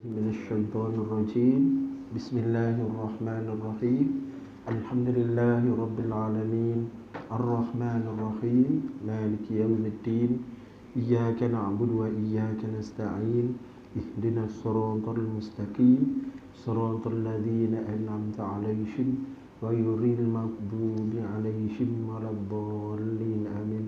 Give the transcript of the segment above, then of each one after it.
من الشيطان الرجيم بسم الله الرحمن الرحيم الحمد لله رب العالمين الرحمن الرحيم مالك يوم الدين إياك نعبد وإياك نستعين اهدنا الصراط المستقيم صراط الذين أنعمت عليهم غير المغضوب عليهم ولا الضالين آمين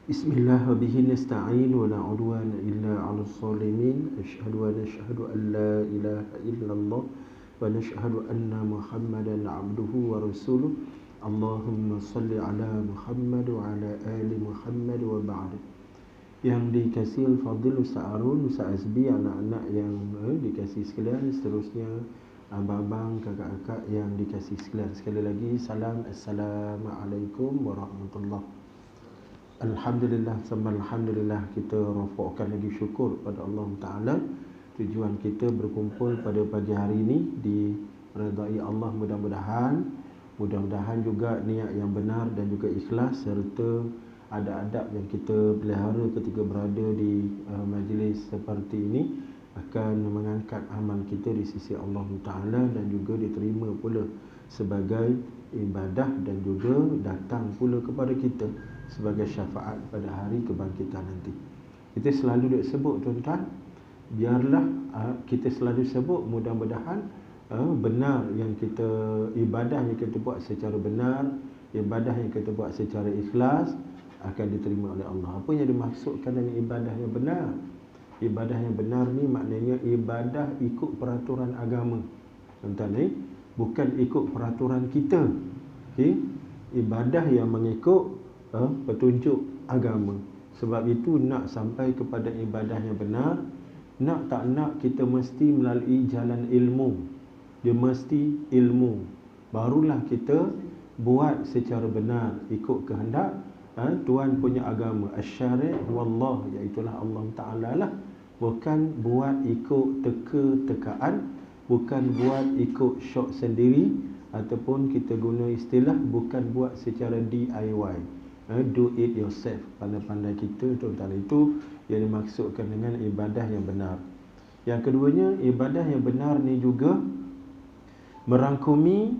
Bismillah wa bihi nasta'in wa la udwana illa 'alal zalimin asyhadu an la ilaha illallah wa nashhadu anna Muhammadan 'abduhu wa rasuluh Allahumma salli ala Muhammad wa ala ali Muhammad wa ba'd. Yang dikasihi al-fadil Ustaz Arun, Ustaz Azbi, anak-anak yang dikasihi sekalian, seterusnya abang-abang, kakak-kakak yang dikasihi sekalian, sekali lagi salam, assalamualaikum warahmatullahi. Alhamdulillah, sama Alhamdulillah, kita rafakkan lagi syukur pada Allah Ta'ala. Tujuan kita berkumpul pada pagi hari ini diredai Allah, mudah-mudahan juga niat yang benar dan juga ikhlas, serta adab-adab yang kita pelihara ketika berada di majlis seperti ini akan mengangkat amal kita di sisi Allah Ta'ala dan juga diterima pula sebagai ibadah dan juga datang pula kepada kita sebagai syafaat pada hari kebangkitan nanti. Kita selalu sebut tuan-tuan, biarlah kita selalu sebut, mudah-mudahan benar yang kita, ibadah yang kita buat secara benar, ibadah yang kita buat secara ikhlas akan diterima oleh Allah. Apa yang dimaksudkan dengan ibadah yang benar? Ibadah yang benar ni maknanya ibadah ikut peraturan agama. Tuan-tuan, bukan ikut peraturan kita. Okey, ibadah yang mengikut petunjuk agama. Sebab itu nak sampai kepada ibadah yang benar, nak tak nak kita mesti melalui jalan ilmu. Dia mesti ilmu, barulah kita buat secara benar ikut kehendak Tuhan punya agama. Asy-syari' wallah, iaitulah Allah Ta'ala lah. Bukan buat ikut teka-tekaan, bukan buat ikut syok sendiri, ataupun kita guna istilah bukan buat secara DIY, do it yourself. Pandai-pandai kita, tuan-tuan, itu yang dimaksudkan dengan ibadah yang benar. Yang keduanya, ibadah yang benar ni juga merangkumi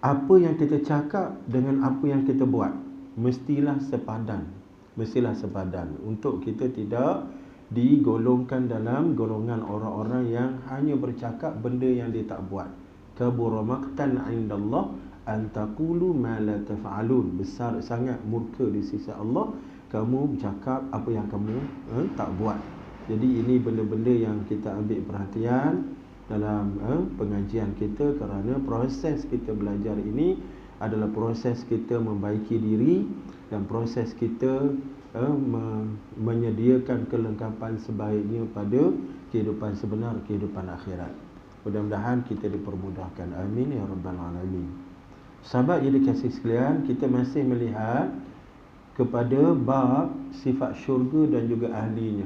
apa yang kita cakap dengan apa yang kita buat. Mestilah sepadan. Untuk kita tidak digolongkan dalam golongan orang-orang yang hanya bercakap benda yang dia tak buat. Kabura maqtan 'indallah an taqulu ma la taf'alun. Besar sangat murka di sisi Allah kamu bercakap apa yang kamu tak buat. Jadi ini benda-benda yang kita ambil perhatian dalam pengajian kita, kerana proses kita belajar ini adalah proses kita membaiki diri dan proses kita menyediakan kelengkapan sebaiknya pada kehidupan sebenar, kehidupan akhirat. Mudah-mudahan kita dipermudahkan. Amin ya rabbal alamin. Sahabat yang dikasihi sekalian, kita masih melihat kepada bab sifat syurga dan juga ahlinya.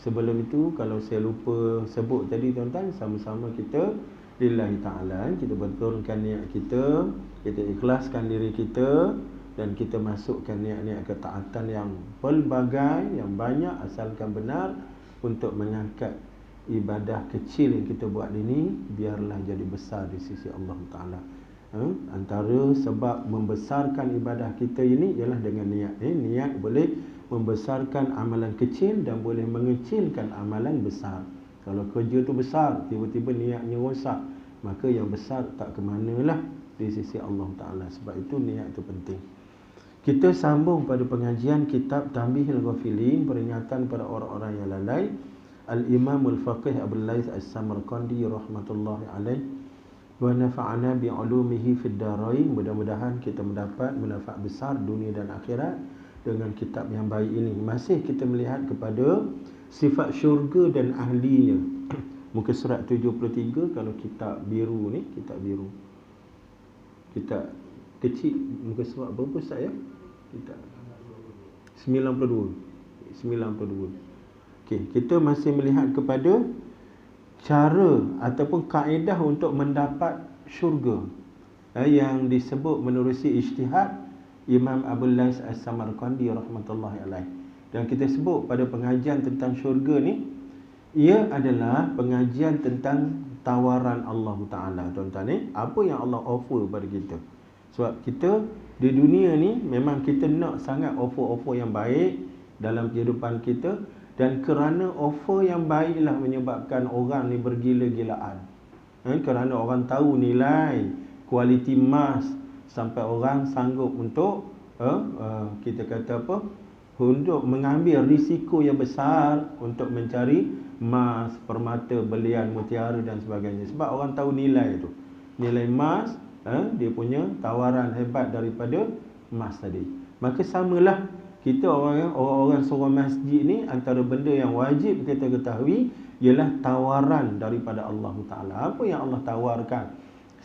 Sebelum itu, kalau saya lupa sebut tadi, tuan-tuan, sama-sama kita lillahi ta'ala, kita betulkan niat kita, kita ikhlaskan diri kita, dan kita masukkan niat-niat ketaatan yang pelbagai, yang banyak, asalkan benar, untuk mengangkat ibadah kecil yang kita buat ini biarlah jadi besar di sisi Allah Ta'ala. Antara sebab membesarkan ibadah kita ini ialah dengan niat. Niat boleh membesarkan amalan kecil dan boleh mengecilkan amalan besar. Kalau kerja tu besar, tiba-tiba niatnya rosak, maka yang besar tak ke manalah di sisi Allah Ta'ala. Sebab itu niat itu penting. Kita sambung pada pengajian kitab Tanbihul Ghafilin, peringatan pada orang-orang yang lalai. Al-Imam Al-Faqih Abul Laith As-Samarqandi rahmatullahi alaih wa nafa'ana bi'ulumihi fid darain. Mudah-mudahan kita mendapat manfaat besar dunia dan akhirat dengan kitab yang baik ini. Masih kita melihat kepada sifat syurga dan ahlinya. Muka surat 73, kalau kitab biru ni, kitab biru, kitab kecil, muka surat berapa Ustaz ya? Kitab 92. Okey, kita masih melihat kepada cara ataupun kaedah untuk mendapat syurga yang disebut menerusi ijtihad Imam Abul Laith As-Samarqandi rahmatullahi alaih. Dan kita sebut pada pengajian tentang syurga ni, Ia adalah pengajian tentang tawaran Allah Ta'ala, tuan-tuan ni. Apa yang Allah offer pada kita. Sebab kita di dunia ni memang kita nak sangat offer-offer yang baik dalam kehidupan kita. Dan kerana offer yang baiklah menyebabkan orang ni bergila-gilaan. Kerana orang tahu nilai kualiti emas, sampai orang sanggup untuk kita kata apa, untuk mengambil risiko yang besar untuk mencari emas, permata, belian, mutiara dan sebagainya. Sebab orang tahu nilai itu. Nilai emas, dia punya tawaran hebat daripada emas tadi. Maka samalah kita orang seorang masjid ni, antara benda yang wajib kita ketahui ialah tawaran daripada Allah Ta'ala. Apa yang Allah tawarkan?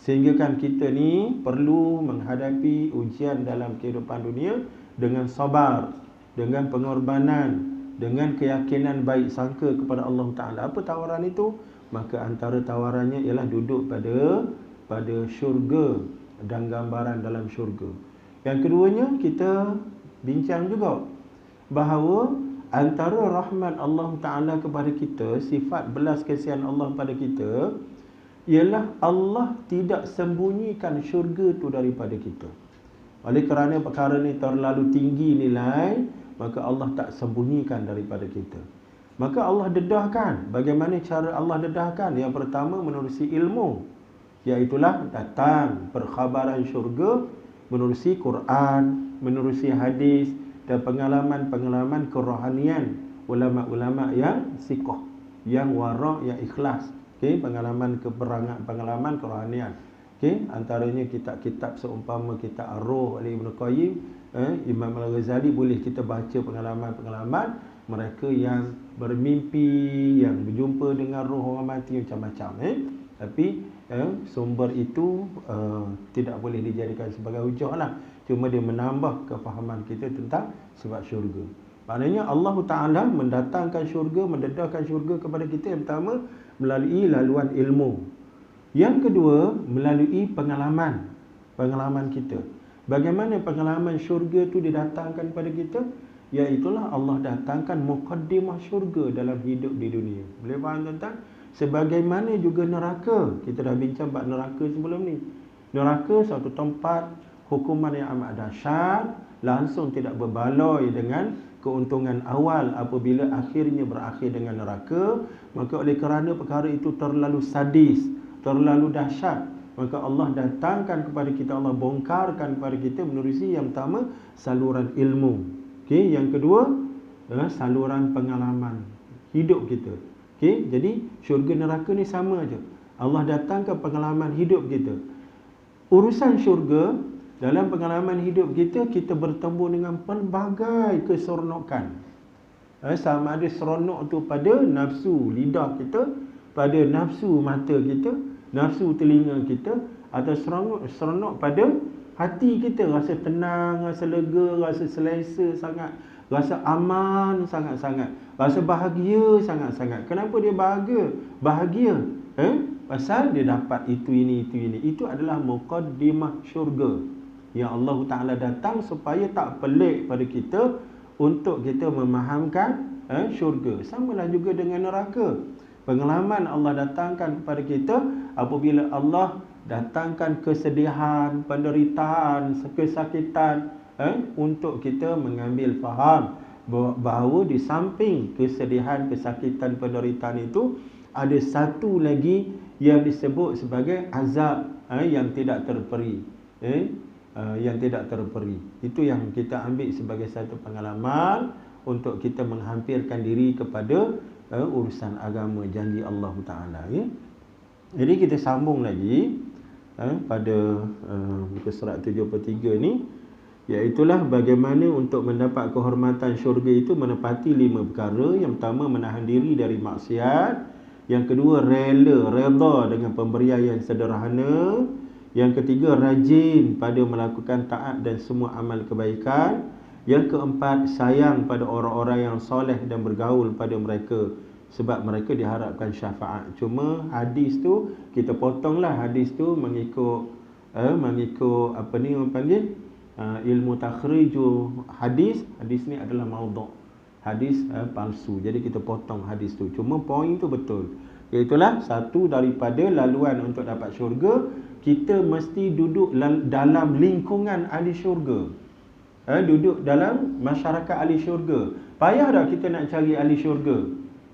Sehingga kan kita ni perlu menghadapi ujian dalam kehidupan dunia dengan sabar, dengan pengorbanan, dengan keyakinan baik sangka kepada Allah Ta'ala. Apa tawaran itu? Maka antara tawarannya ialah duduk pada syurga dan gambaran dalam syurga. Yang keduanya, kita bincang juga bahawa antara rahmat Allah Ta'ala kepada kita, sifat belas kasihan Allah pada kita, ialah Allah tidak sembunyikan syurga tu daripada kita. Oleh kerana perkara ni terlalu tinggi nilai, maka Allah tak sembunyikan daripada kita. Maka Allah dedahkan. Bagaimana cara Allah dedahkan? Yang pertama, menerusi ilmu, iaitulah datang perkhabaran syurga menerusi Quran, menerusi hadis dan pengalaman-pengalaman kerohanian ulama-ulama yang siqah, yang wara', yang ikhlas. Okey, pengalaman keperangan, pengalaman kerohanian. Okey, antaranya kitab-kitab seumpama kitab Ar-Ruh oleh Ibn Qayyim, Imam Al-Ghazali, boleh kita baca pengalaman-pengalaman mereka yang bermimpi, yang berjumpa dengan roh orang mati macam-macam. Tapi sumber itu tidak boleh dijadikan sebagai hujah lah. Cuma dia menambah kefahaman kita tentang sebab syurga. Maknanya Allah Ta'ala mendatangkan syurga, mendedahkan syurga kepada kita yang pertama melalui laluan ilmu. Yang kedua, melalui pengalaman kita. Bagaimana pengalaman syurga itu didatangkan kepada kita? Iaitulah Allah datangkan muqaddimah syurga dalam hidup di dunia. Boleh faham tuan-tuan? Sebagaimana juga neraka. Kita dah bincang bab neraka sebelum ni. Neraka satu tempat hukuman yang amat dahsyat, langsung tidak berbaloi dengan keuntungan awal apabila akhirnya berakhir dengan neraka. Maka oleh kerana perkara itu terlalu sadis, terlalu dahsyat, maka Allah datangkan kepada kita, Allah bongkarkan kepada kita menerusi yang pertama saluran ilmu. Okey, yang kedua saluran pengalaman hidup kita. Okey, jadi syurga neraka ni sama aja. Allah datangkan pengalaman hidup kita. Urusan syurga, dalam pengalaman hidup kita, kita bertemu dengan pelbagai keseronokan. Sama ada seronok tu pada nafsu lidah kita, pada nafsu mata kita, nafsu telinga kita, atau seronok pada hati kita, rasa tenang, rasa lega, rasa selesa sangat, rasa aman sangat-sangat, rasa bahagia sangat-sangat. Kenapa dia bahagia? Pasal dia dapat itu ini. Itu adalah muqaddimah syurga yang Allah Ta'ala datang supaya tak pelik pada kita untuk kita memahamkan syurga. Samalah juga dengan neraka. Pengalaman Allah datangkan kepada kita apabila Allah datangkan kesedihan, penderitaan, kesakitan, untuk kita mengambil faham bahawa di samping kesedihan, kesakitan, penderitaan itu ada satu lagi yang disebut sebagai azab yang tidak terperi. Yang tidak terperi. Itu yang kita ambil sebagai satu pengalaman untuk kita menghampirkan diri kepada urusan agama, janji Allah Ta'ala. Jadi kita sambung lagi pada muka surat 73 ni, iaitulah bagaimana untuk mendapat kehormatan syurga itu menepati 5 perkara. Yang pertama, menahan diri dari maksiat. Yang kedua, reda dengan pemberian yang sederhana. Yang ketiga, rajin pada melakukan taat dan semua amal kebaikan. Yang keempat, sayang pada orang-orang yang soleh dan bergaul pada mereka, sebab mereka diharapkan syafaat. Cuma hadis tu kita potonglah, hadis tu mengikut apa ni orang panggil ilmu takhriju hadis. Hadis ni adalah maudhu'. hadis palsu. Jadi kita potong hadis tu. Cuma poin tu betul. Iaitulah satu daripada laluan untuk dapat syurga, kita mesti duduk dalam lingkungan ahli syurga. Duduk dalam masyarakat ahli syurga. Payah tak kita nak cari ahli syurga?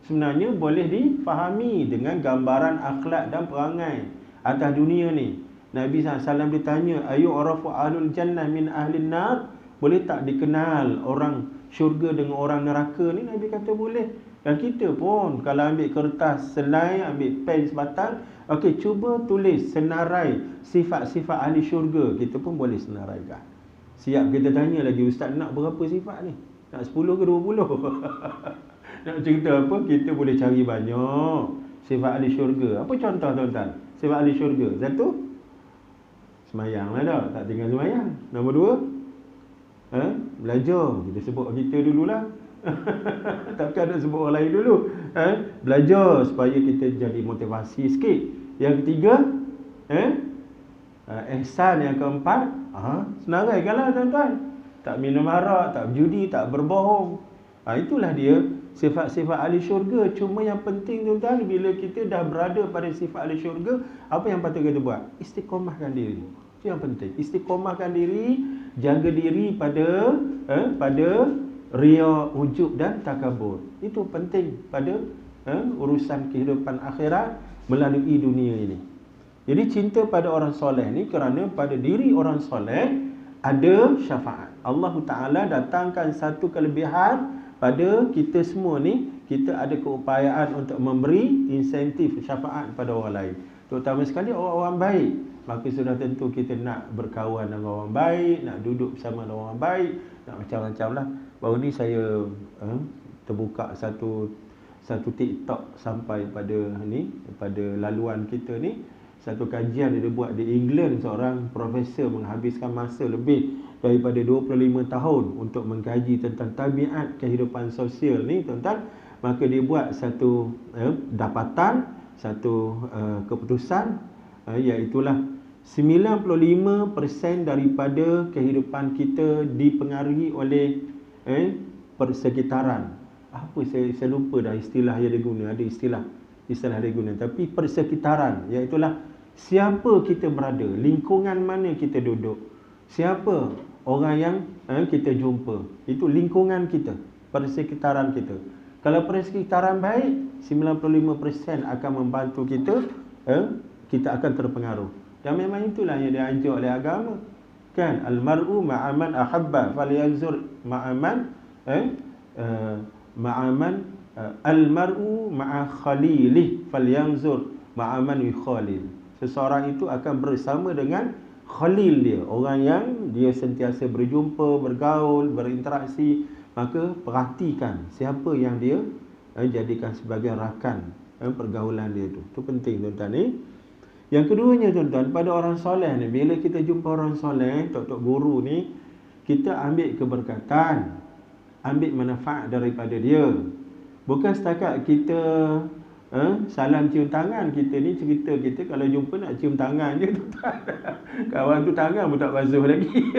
Sebenarnya boleh difahami dengan gambaran akhlak dan perangai atas dunia ni. Nabi SAW ditanya, ayu arafu ahlul jannah min ahlin nar? Boleh tak dikenal orang syurga dengan orang neraka ni? Nabi kata boleh. Dan kita pun kalau ambil kertas selai, ambil pen sebatang, okey, cuba tulis senarai sifat-sifat ahli syurga. Kita pun boleh senaraikan. Siap kita tanya lagi, ustaz nak berapa sifat ni? Nak 10 ke 20? Nak cerita apa? Kita boleh cari banyak sifat ahli syurga. Apa contoh tuan-tuan? Sifat ahli syurga. Satu, semayang lah dah. Tak tinggal semayang. Nombor dua, belajar. Kita sebut kita dululah. Takkan nak sebut orang lain dulu. Belajar supaya kita jadi motivasi sikit. Yang ketiga, ihsan. Yang keempat, senaraikanlah tuan-tuan. Tak minum arak, tak berjudi, tak berbohong. Itulah dia sifat-sifat ahli syurga. Cuma yang penting tuan-tuan, bila kita dah berada pada sifat ahli syurga, apa yang patut kita buat? Istiqomahkan diri. Itu yang penting. Istiqomahkan diri, jaga diri pada riya, ujub dan takabur. Itu penting pada urusan kehidupan akhirat melalui dunia ini. Jadi cinta pada orang soleh ni kerana pada diri orang soleh ada syafaat. Allah Ta'ala datangkan satu kelebihan pada kita semua ni. Kita ada keupayaan untuk memberi insentif syafaat pada orang lain, terutama sekali orang-orang baik. Maka sudah tentu kita nak berkawan dengan orang baik, nak duduk bersama dengan orang baik, nak macam-macam lah. Baru ni saya terbuka satu TikTok sampai pada laluan kita ni. Satu kajian dia buat di England, seorang profesor menghabiskan masa lebih daripada 25 tahun untuk mengkaji tentang tabiat kehidupan sosial ni tuan-tuan. Maka dia buat satu dapatan, satu keputusan, iaitulah 95% daripada kehidupan kita dipengaruhi oleh persekitaran. Apa saya lupa dah istilah yang dia guna. Ada istilah dia guna, tapi persekitaran, iaitulah siapa kita berada, lingkungan mana kita duduk, siapa orang yang kita jumpa. Itu lingkungan kita, persekitaran kita. Kalau persekitaran baik, 95% akan membantu kita, kita akan terpengaruh. Dan memang itulah yang diajar oleh agama. Kan, al-mar'u ma'aman ahabba falyanzur ma'aman al-mar'u ma'a khalilih falyanzur ma'aman yukhalil. Seseorang itu akan bersama dengan khalil dia, orang yang dia sentiasa berjumpa, bergaul, berinteraksi. Maka perhatikan siapa yang dia jadikan sebagai rakan pergaulan dia tu. Itu penting tuan-tuan ni. Yang keduanya tuan-tuan, pada orang soleh ni, bila kita jumpa orang soleh, tok-tok guru ni, kita ambil keberkatan, ambil manfaat daripada dia. Bukan setakat kita salam cium tangan. Kita ni cerita kita kalau jumpa nak cium tangan je tuan-tuan. Kawan tu tangan pun tak basuh lagi.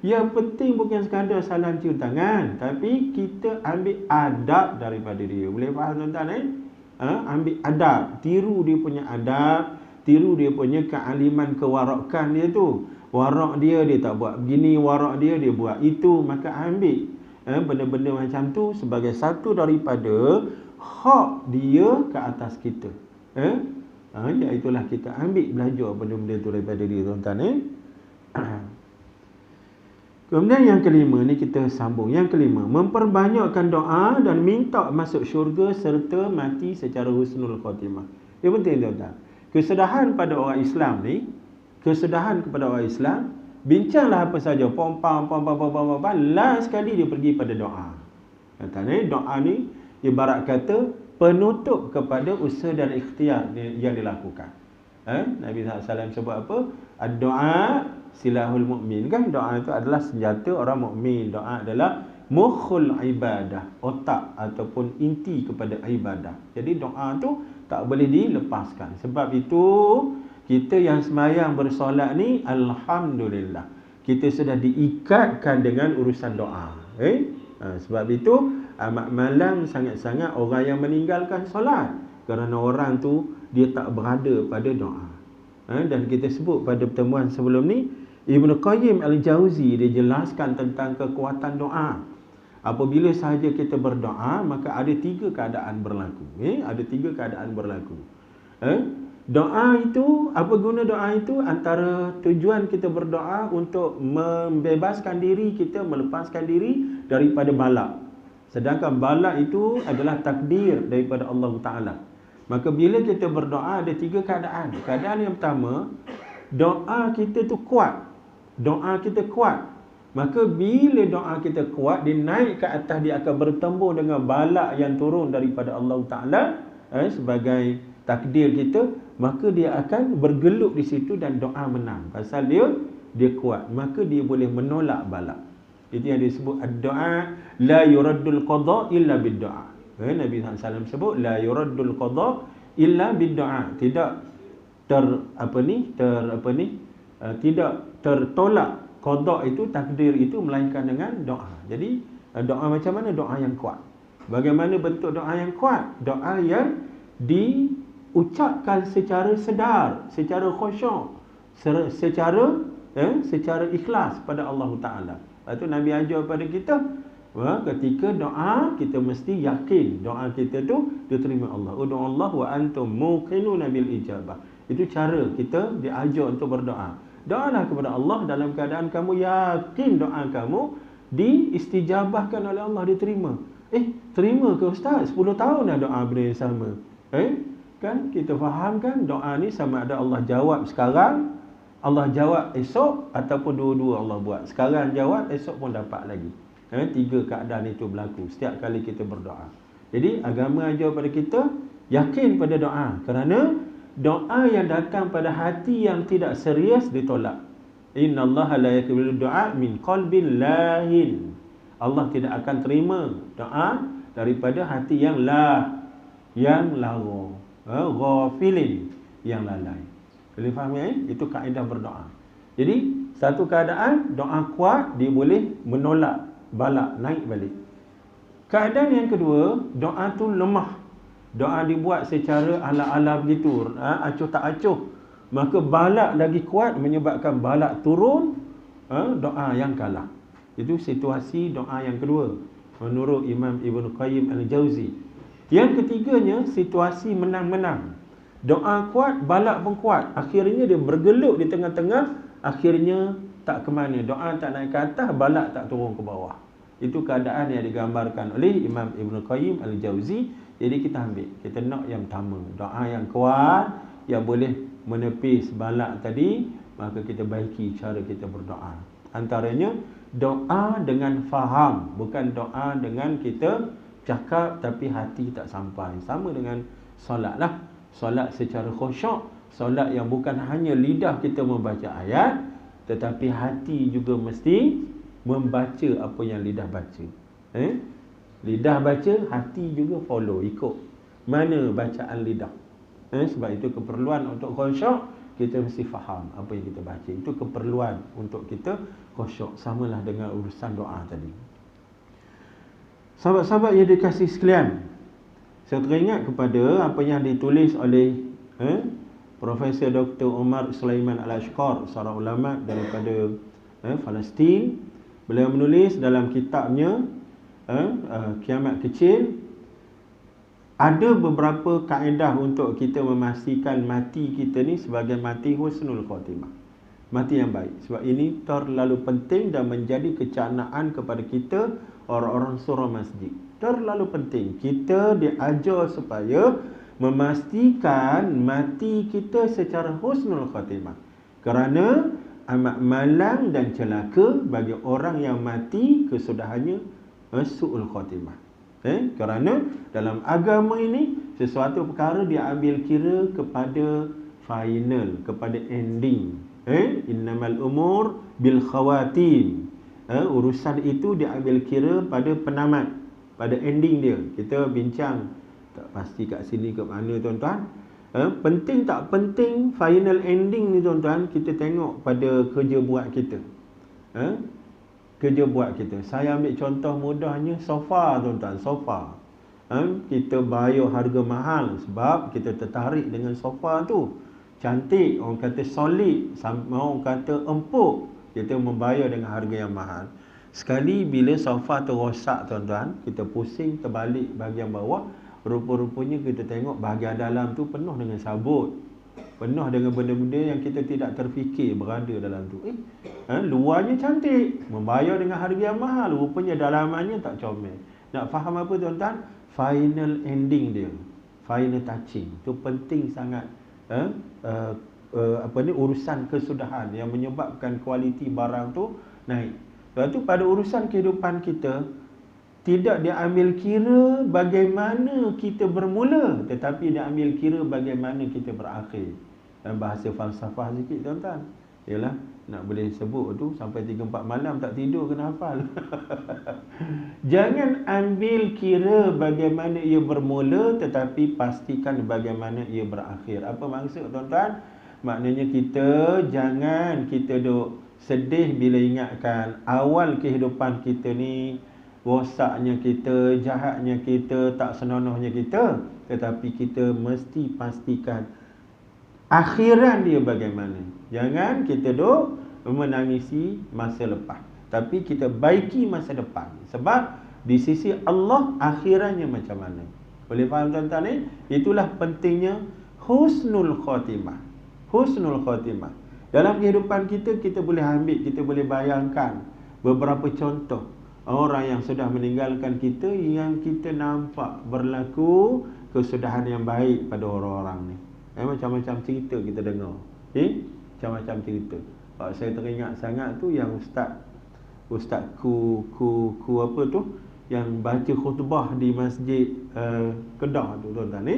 Yang penting bukan sekadar salam cium tangan, tapi kita ambil adab daripada dia. Boleh faham tuan-tuan ambil adab, tiru dia punya adab, tiru dia punya kealiman, kewarakan dia tu. Warak dia tak buat begini, warak dia buat itu. Maka ambil benda-benda macam tu sebagai satu daripada hak dia ke atas kita. Iaitulah kita ambil belajar benda-benda tu daripada dia tuan-tuan. Kemudian yang kelima ni kita sambung. Yang kelima, memperbanyakkan doa dan minta masuk syurga serta mati secara husnul khatimah. Yang penting tuan-tuan. Kesudahan pada orang Islam ni, kesudahan kepada orang Islam, bincanglah apa saja, pom-pam, last sekali dia pergi pada doa. Tuan-tuan, doa ni ibarat kata penutup kepada usaha dan ikhtiar yang dilakukan. Nabi SAW sebut apa? Doa silahul mu'min. Kan doa itu adalah senjata orang mukmin. Doa adalah mukhul ibadah, otak ataupun inti kepada ibadah. Jadi doa tu tak boleh dilepaskan. Sebab itu kita yang semayang bersolat ni, alhamdulillah, kita sudah diikatkan dengan urusan doa. Sebab itu amat malang sangat-sangat orang yang meninggalkan solat, kerana orang tu dia tak berada pada doa. Dan kita sebut pada pertemuan sebelum ni, Ibn Qayyim Al-Jauzi dia jelaskan tentang kekuatan doa. Apabila sahaja kita berdoa, maka ada 3 keadaan berlaku. Ada 3 keadaan berlaku. Doa itu, apa guna doa itu? Antara tujuan kita berdoa untuk membebaskan diri kita, melepaskan diri daripada balak. Sedangkan balak itu adalah takdir daripada Allah Ta'ala. Maka bila kita berdoa ada 3 keadaan. Keadaan yang pertama, doa kita tu kuat. Doa kita kuat. Maka bila doa kita kuat, dia naik ke atas, dia akan bertembur dengan balak yang turun daripada Allah Ta'ala sebagai takdir kita. Maka dia akan bergelut di situ dan doa menang. Pasal dia kuat. Maka dia boleh menolak balak. Itu yang disebut ad-doa la yuraddul qada illa bid-doa. Nabi SAW sebut la yuraddul qada illa bid-doa. Tidak tidak tertolak qada itu, takdir itu, melainkan dengan doa. Jadi doa macam mana? Doa yang kuat. Bagaimana bentuk doa yang kuat? Doa yang diucapkan secara sedar, secara khusyuk, secara ikhlas pada Allah Ta'ala. Lepas tu Nabi ajar pada kita, ketika doa kita mesti yakin doa kita tu diterima Allah. Ud'uallah wa antum muqinuna bil ijabah. Itu cara kita diajar untuk berdoa. Doalah kepada Allah dalam keadaan kamu yakin doa kamu diistijabahkan oleh Allah, diterima. Terima ke Ustaz? 10 tahun dah doa benda yang sama. Kan kita faham kan doa ni sama ada Allah jawab sekarang, Allah jawab esok, ataupun dua-dua Allah buat. Sekarang jawab, esok pun dapat lagi. 3 keadaan itu berlaku setiap kali kita berdoa. Jadi agama ajar pada kita yakin pada doa, kerana doa yang datang pada hati yang tidak serius ditolak. Innallaha la yaqbalu du'a min qalbin lahin. Allah tidak akan terima doa daripada hati yang lara, ghafilin, yang lalai. Boleh faham ya? Itu kaedah berdoa. Jadi satu keadaan doa kuat, dia boleh menolak balak, naik balik. Keadaan yang kedua, doa tu lemah. Doa dibuat secara ala-ala begitu, acuh tak acuh, maka balak lagi kuat menyebabkan balak turun, doa yang kalah. Itu situasi doa yang kedua menurut Imam Ibn Qayyim Al-Jauzi. Yang ketiganya, situasi menang-menang. Doa kuat, balak pun kuat. Akhirnya dia bergelut di tengah-tengah, akhirnya tak ke mana. Doa tak naik ke atas, balak tak turun ke bawah. Itu keadaan yang digambarkan oleh Imam Ibn Qayyim Al-Jauzi. Jadi kita ambil, kita nak yang pertama, doa yang kuat, yang boleh menepis balak tadi. Maka kita baiki cara kita berdoa. Antaranya doa dengan faham, bukan doa dengan kita cakap tapi hati tak sampai. Sama dengan solat lah. Solat secara khusyuk, solat yang bukan hanya lidah kita membaca ayat, tetapi hati juga mesti membaca apa yang lidah baca. Lidah baca, hati juga follow, ikut mana bacaan lidah. Sebab itu keperluan untuk khusyuk, kita mesti faham apa yang kita baca. Itu keperluan untuk kita khusyuk. Samalah dengan urusan doa tadi. Sahabat-sahabat yang dikasihi sekalian, saya teringat kepada apa yang ditulis oleh Profesor Dr. Umar Sulaiman Al-Ashqar, seorang ulama daripada Palestin. Beliau menulis dalam kitabnya Kiamat Kecil, ada beberapa kaedah untuk kita memastikan mati kita ni sebagai mati husnul khatimah, mati yang baik. Sebab ini terlalu penting dan menjadi kecanaan kepada kita orang-orang surau masjid. Terlalu penting kita diajar supaya memastikan mati kita secara husnul khatimah, kerana amat malang dan celaka bagi orang yang mati kesudahannya su'ul khatimah. Kerana dalam agama ini sesuatu perkara dia ambil kira kepada final, kepada ending. Innamal umur bil khawatim. Urusan itu dia ambil kira pada penamat, pada ending dia. Kita bincang tak pasti kat sini ke mana tuan-tuan. Penting tak penting final ending ni tuan-tuan, kita tengok pada kerja buat kita. kerja buat kita. Saya ambil contoh mudahnya sofa, tuan-tuan, sofa. Kita bayar harga mahal sebab kita tertarik dengan sofa tu. Cantik, orang kata solid, orang kata empuk. Kita membayar dengan harga yang mahal. Sekali bila sofa tu rosak, tuan-tuan, kita pusing terbalik bahagian bawah, rupa-rupanya kita tengok bahagian dalam tu penuh dengan sabut, penuh dengan benda-benda yang kita tidak terfikir berada dalam tu. Luarnya cantik, membayar dengan harga yang mahal, rupanya dalamannya tak comel. Nak faham apa, tuan-tuan? Final ending dia, final touching tu penting sangat. Urusan kesudahan yang menyebabkan kualiti barang tu naik. Lepas tu pada urusan kehidupan kita, tidak diambil kira bagaimana kita bermula, tetapi diambil kira bagaimana kita berakhir. Dan bahasa falsafah sikit, tuan-tuan, ialah nak boleh sebut tu sampai 3-4 malam tak tidur kena hafal. Jangan ambil kira bagaimana ia bermula, tetapi pastikan bagaimana ia berakhir. Apa maksud, tuan-tuan? Maknanya kita duk sedih bila ingatkan awal kehidupan kita ni, rosaknya kita, jahatnya kita, tak senonohnya kita. Tetapi kita mesti pastikan akhiran dia bagaimana. Jangan kita duk menangisi masa lepas, tapi kita baiki masa depan. Sebab di sisi Allah akhirannya macam mana. Boleh faham, tuan-tuan ni? Itulah pentingnya husnul khatimah. Husnul khatimah. Dalam kehidupan kita, kita boleh ambil, kita boleh bayangkan beberapa contoh orang yang sudah meninggalkan kita, yang kita nampak berlaku kesudahan yang baik pada orang-orang ni. Macam-macam cerita kita dengar. Macam-macam cerita. Saya teringat sangat tu yang Ustaz ku apa tu, yang baca khutbah di masjid Kedah tu, tuan-tuan ni.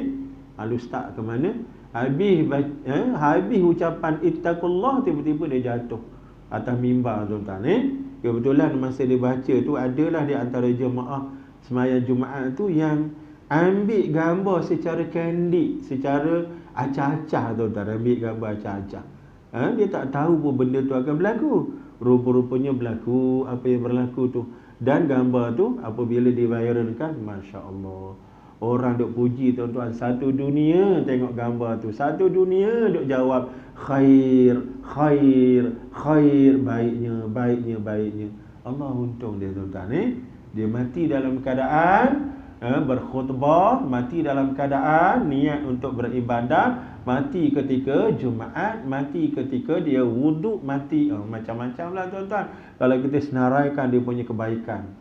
Ustaz ke mana, habis ucapan ittaqullah, tiba-tiba dia jatuh atas mimbar, tuan-tuan ni. Kebetulan masa dia baca tu, adalah di antara jemaah sembahyang Jumaat tu yang ambil gambar secara candid, secara acah-acah, tuan-tuan. Ambil gambar acah-acah. Dia tak tahu pun benda tu akan berlaku. Rupa-rupanya berlaku apa yang berlaku tu. Dan gambar tu apabila diviralkan, Masya Allah, orang duk puji, tuan-tuan. Satu dunia tengok gambar tu, satu dunia duk jawab khair, khair, khair, baiknya, baiknya, baiknya. Allah untung dia, tuan-tuan. Dia mati dalam keadaan berkhutbah, mati dalam keadaan niat untuk beribadah, mati ketika Jumaat, mati ketika dia wuduk, mati. Macam-macam lah, tuan-tuan. Kalau kita senaraikan dia punya kebaikan,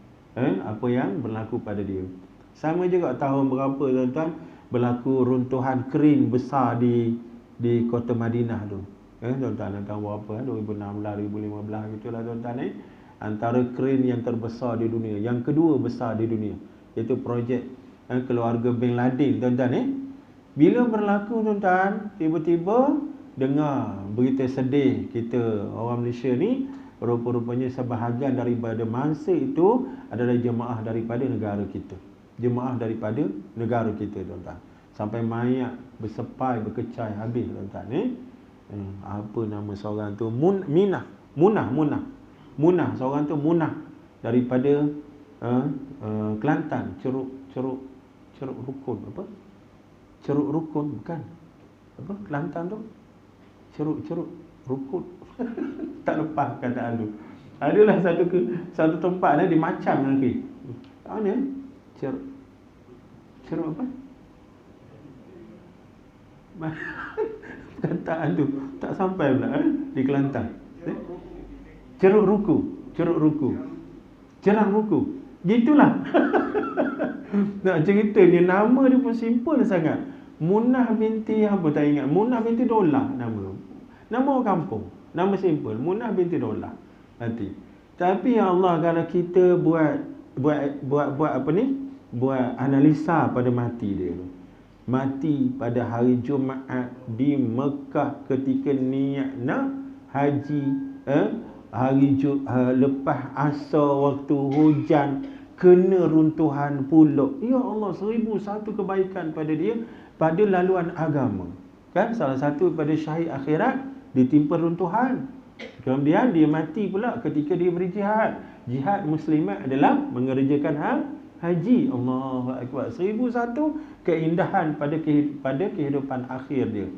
apa yang berlaku pada dia. Sama juga tahun berapa, tuan-tuan, berlaku runtuhan krin besar di kota Madinah tu. Tuan-tuan, tahun berapa? 2016, 2015 gitulah, tuan-tuan. Antara krin yang terbesar di dunia, yang kedua besar di dunia, iaitu projek keluarga Bin Laden, tuan-tuan. Bila berlaku, tuan-tuan, tiba-tiba dengar berita sedih kita orang Malaysia ni, rupa-rupanya sebahagian daripada mangsa itu adalah jemaah daripada negara kita. Jemaah daripada negara kita, tuan-tuan. Sampai mayat bersepai, berkecai habis, tuan-tuan. Apa nama seorang tu? Munah, seorang tu Munah daripada Kelantan, Ceruk Rukun, apa? Ceruk Rukun, bukan? Apa Kelantan tu? Ceruk Rukun. Tak lepas kataan tu. Adalah satu tempat di Macam nanti. Mana? Ceruk apa? Kataan tu tak sampai pula di Kelantan. Ceruk Ruku. Cerang Ruku. Gitulah. Nak ceritanya nama dia pun simple sangat. Munah binti apa tak ingat. Munah binti Dolah nama. Nama orang kampung. Nama simple. Munah binti Dolah. Nanti. Tapi ya Allah, kalau kita buat apa ni? Buat analisa pada mati dia tu. Mati pada hari Jumaat di Mekah ketika niat nak haji, lepas asar waktu hujan, kena runtuhan pula. Ya Allah, 1001 kebaikan pada dia, pada laluan agama. Kan salah satu pada syahid akhirat ditimpa runtuhan. Kemudian dia mati pula ketika dia berjihad. jihad muslimat adalah mengerjakan haji. Allahu akbar. 1001 keindahan pada kehidupan akhir dia.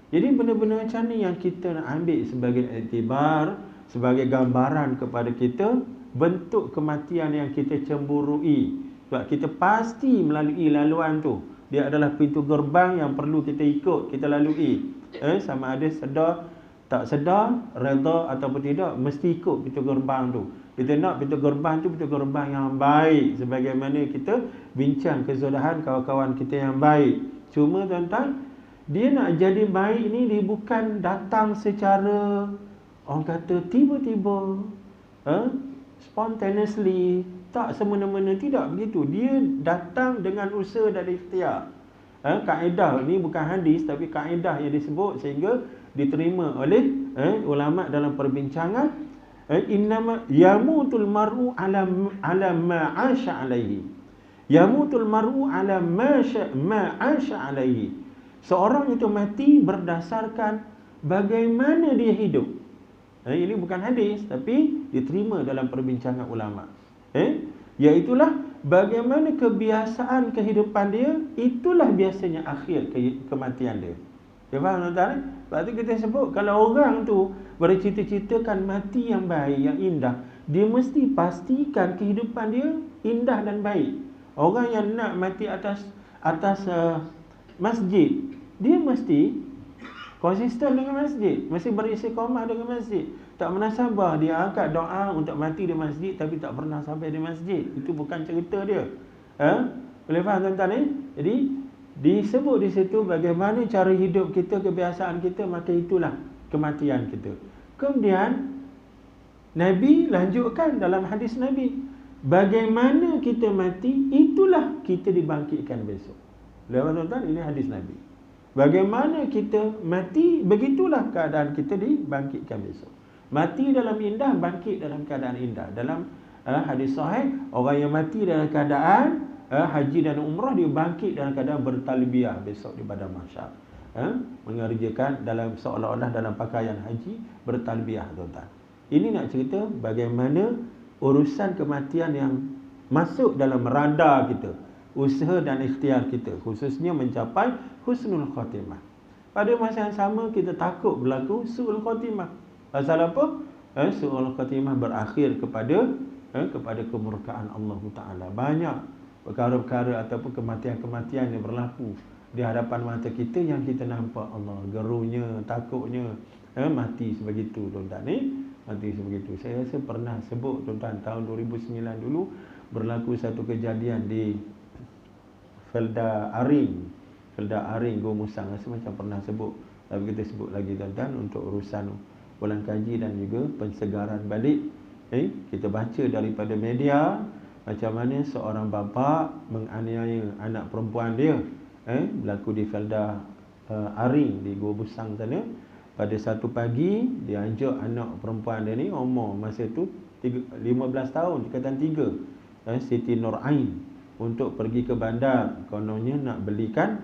Jadi benda-benda macam ni yang kita nak ambil sebagai iktibar, sebagai gambaran kepada kita bentuk kematian yang kita cemburui. Sebab kita pasti melalui laluan tu. Dia adalah pintu gerbang yang perlu kita ikut, kita lalui. Sama ada sedar, tak sedar, redha ataupun tidak, mesti ikut pintu gerbang tu. Kita nak pintu gerbang tu pintu gerbang yang baik, sebagaimana kita bincang kesudahan kawan-kawan kita yang baik. Cuma tuan-tuan, dia nak jadi baik ni dia bukan datang secara orang kata tiba-tiba, spontaneously, tak semena-mena, tidak begitu. Dia datang dengan usaha dan ikhtiar. Kaedah ni bukan hadis tapi kaedah yang disebut sehingga diterima oleh ulama dalam perbincangan. Innama yamutul mar'u ala ma 'asha alaihi. Yamutul mar'u ala ma 'asha alaihi. Seorang itu mati berdasarkan bagaimana dia hidup. Ini bukan hadis tapi diterima dalam perbincangan ulama. Iaitulah bagaimana kebiasaan kehidupan dia, itulah biasanya akhir kematian dia. Dia faham tuan-tuan? Sebab tu kita sebut kalau orang tu bercita-citakan mati yang baik, yang indah, dia mesti pastikan kehidupan dia indah dan baik. Orang yang nak mati atas masjid, dia mesti konsisten dengan masjid, mesti beristiqamah dengan masjid. Tak menasabah dia angkat doa untuk mati di masjid tapi tak pernah sampai di masjid. Itu bukan cerita dia. Boleh faham tuan-tuan? Jadi disebut di situ bagaimana cara hidup kita, kebiasaan kita, maka itulah kematian kita. Kemudian Nabi lanjutkan dalam hadis Nabi, bagaimana kita mati, itulah kita dibangkitkan besok. Boleh faham tuan-tuan? Ini hadis Nabi. Bagaimana kita mati, begitulah keadaan kita dibangkitkan besok. Mati dalam indah, bangkit dalam keadaan indah. Dalam hadis sahih, orang yang mati dalam keadaan haji dan umrah, dia bangkit dalam keadaan bertalbiyah besok di padang mahsyar. Mengerjakan dalam seolah-olah dalam pakaian haji, bertalbiyah tuan-tuan. Ini nak cerita bagaimana urusan kematian yang masuk dalam radar kita, usaha dan ikhtiar kita, khususnya mencapai husnul khatimah. Pada masa yang sama kita takut berlaku su'ul khatimah. Pasal apa? Su'ul khatimah berakhir kepada kemurkaan Allah Ta'ala. Banyak perkara-perkara ataupun kematian-kematian yang berlaku di hadapan mata kita yang kita nampak, Allah, gerunya, takutnya, mati sebegitu tuan-tuan ni. Mati sebegitu. Saya rasa pernah sebut tuan-tuan, tahun 2009 dulu berlaku satu kejadian di Felda Aring, Gua Musang. Rasa macam pernah sebut, tapi kita sebut lagi tuan-tuan untuk urusan bulan kaji dan juga pensegaran balik. Kita baca daripada media macam mana seorang bapa menganiaya anak perempuan dia. Berlaku di Felda Aring di Gua Musang sana. Pada satu pagi dia ajak anak perempuan dia ni, umur masa tu 15 tahun, tingkatan 3, Siti Nur Ain, untuk pergi ke bandar, kononnya nak belikan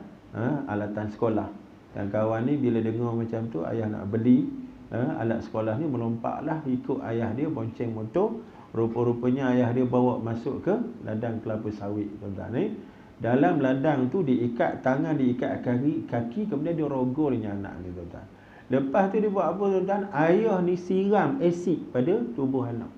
alatan sekolah. Dan kawan ni bila dengar macam tu, ayah nak beli alat sekolah ni, melompaklah ikut ayah dia bonceng motor. Rupa-rupanya ayah dia bawa masuk ke ladang kelapa sawit tuan-tuan. Dalam ladang tu diikat tangan, diikat kaki, kemudian dia rogolnya anak ni tuan-tuan. Lepas tu dia buat apa tuan-tuan? Ayah ni siram asid pada tubuh anak.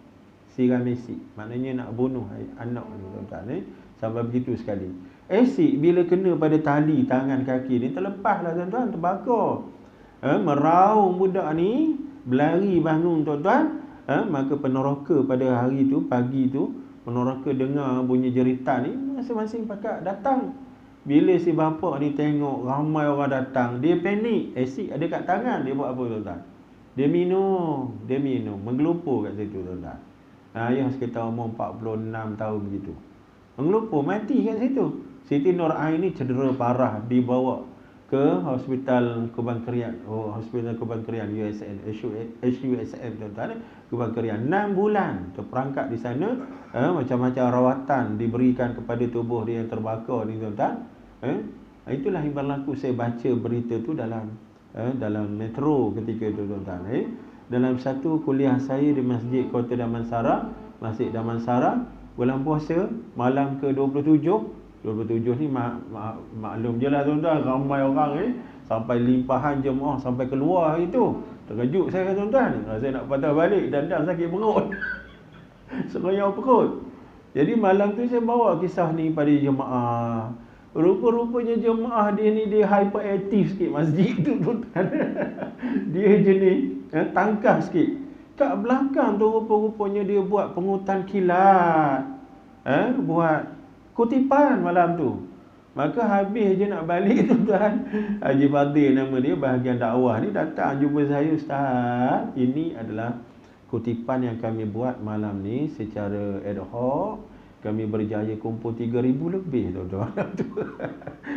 Siram asid, maknanya nak bunuh anak ni tuan-tuan. Sampai begitu sekali. Asid bila kena pada tali tangan kaki ni, terlepaslah tuan-tuan, terbakar. Meraung budak ni, berlari bangun tuan-tuan. Maka peneroka pada hari tu, pagi tu, peneroka dengar bunyi jeritan ni, masing-masing pakak datang. Bila si bapa ni tengok ramai orang datang, dia panik. Asid ada kat tangan, dia buat apa tuan-tuan? Dia minum, menggelupur kat situ tuan-tuan. Ayah sekitar umur 46 tahun begitu, menggelupur, mati kat situ. Siti Nur Ain ni cedera parah, dibawa ke Hospital Kubang Kerian. Hospital Kubang Kerian HUSM tuan-tuan. Kubang Kerian 6 bulan terperangkap di sana. Macam-macam rawatan diberikan kepada tubuh dia yang terbakar ni tuan-tuan. Itulah yang berlaku. Saya baca berita tu dalam metro ketika itu tuan-tuan. Dalam satu kuliah saya di Masjid Kota Damansara, Masjid Damansara, bulan puasa, malam ke-27. 27 ni maklum je lah tuan-tuan, ramai orang ni, sampai limpahan jemaah sampai keluar itu. Terkejut saya tuan-tuan, saya nak patah balik, dandang sakit perut. Seroyau perut. Jadi malam tu saya bawa kisah ni pada jemaah. Rupa-rupanya jemaah dia ni dia hyperaktif sikit masjid tu tuan-tuan. Dia jenis tangkah sikit. Kat belakang tu rupa-rupanya dia buat pengutan kilat. Buat kutipan malam tu. Maka habis je nak balik tuan-tuan, Haji Fadil nama dia, bahagian dakwah ni, datang jumpa saya, Ustaz, ini adalah kutipan yang kami buat malam ni secara ad hoc. Kami berjaya kumpul 3,000 lebih tuan-tuan.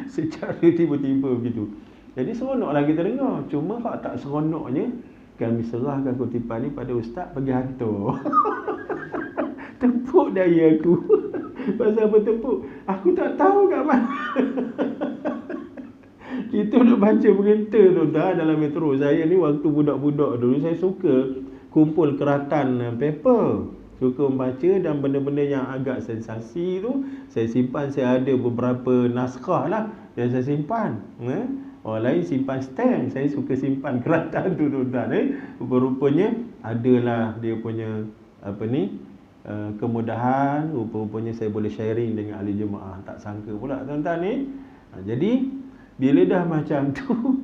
Secara tiba-tiba begitu. Jadi seronoklah kita dengar. Cuma hak tak seronoknya, kami serahkan kutipan ni pada Ustaz pergi hantar. Tepuk daya aku. Pasal apa tepuk? Aku tak tahu kat mana. Kita nak baca berita tuan-tuan dalam metro. Saya ni waktu budak-budak dulu, saya suka kumpul keratan paper. Suka membaca, dan benda-benda yang agak sensasi tu saya simpan. Saya ada beberapa naskah lah yang saya simpan. Orang lain simpan stamp, saya suka simpan keratan tu tuan-tuan. Rupa-rupanya adalah dia punya kemudahan. Rupa-rupanya saya boleh sharing dengan ahli jemaah. Tak sangka pula tuan-tuan ni. Jadi bila dah macam tu,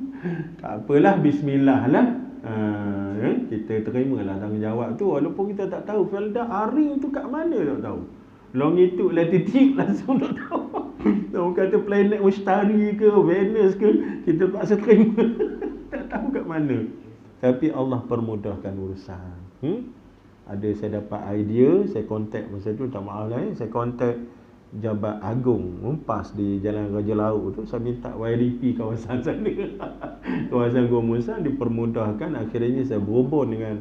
tak apalah, bismillah lah. Kita terimalah tanggungjawab tu, walaupun kita tak tahu Felda hari tu kat mana, tak tahu. Longitude, latitude langsung tak tahu. Orang kata planet Mustari ke Venus ke, kita paksa terima. Tak tahu kat mana. Tapi Allah permudahkan urusan. Ada saya dapat idea, saya kontak masa tu, tak maaf lah, saya kontak Jabat Agung Mempas di Jalan Raja Laut tu. Saya minta YDP kawasan sana, kawasan Gua Musa, dipermudahkan. Akhirnya saya berhubung dengan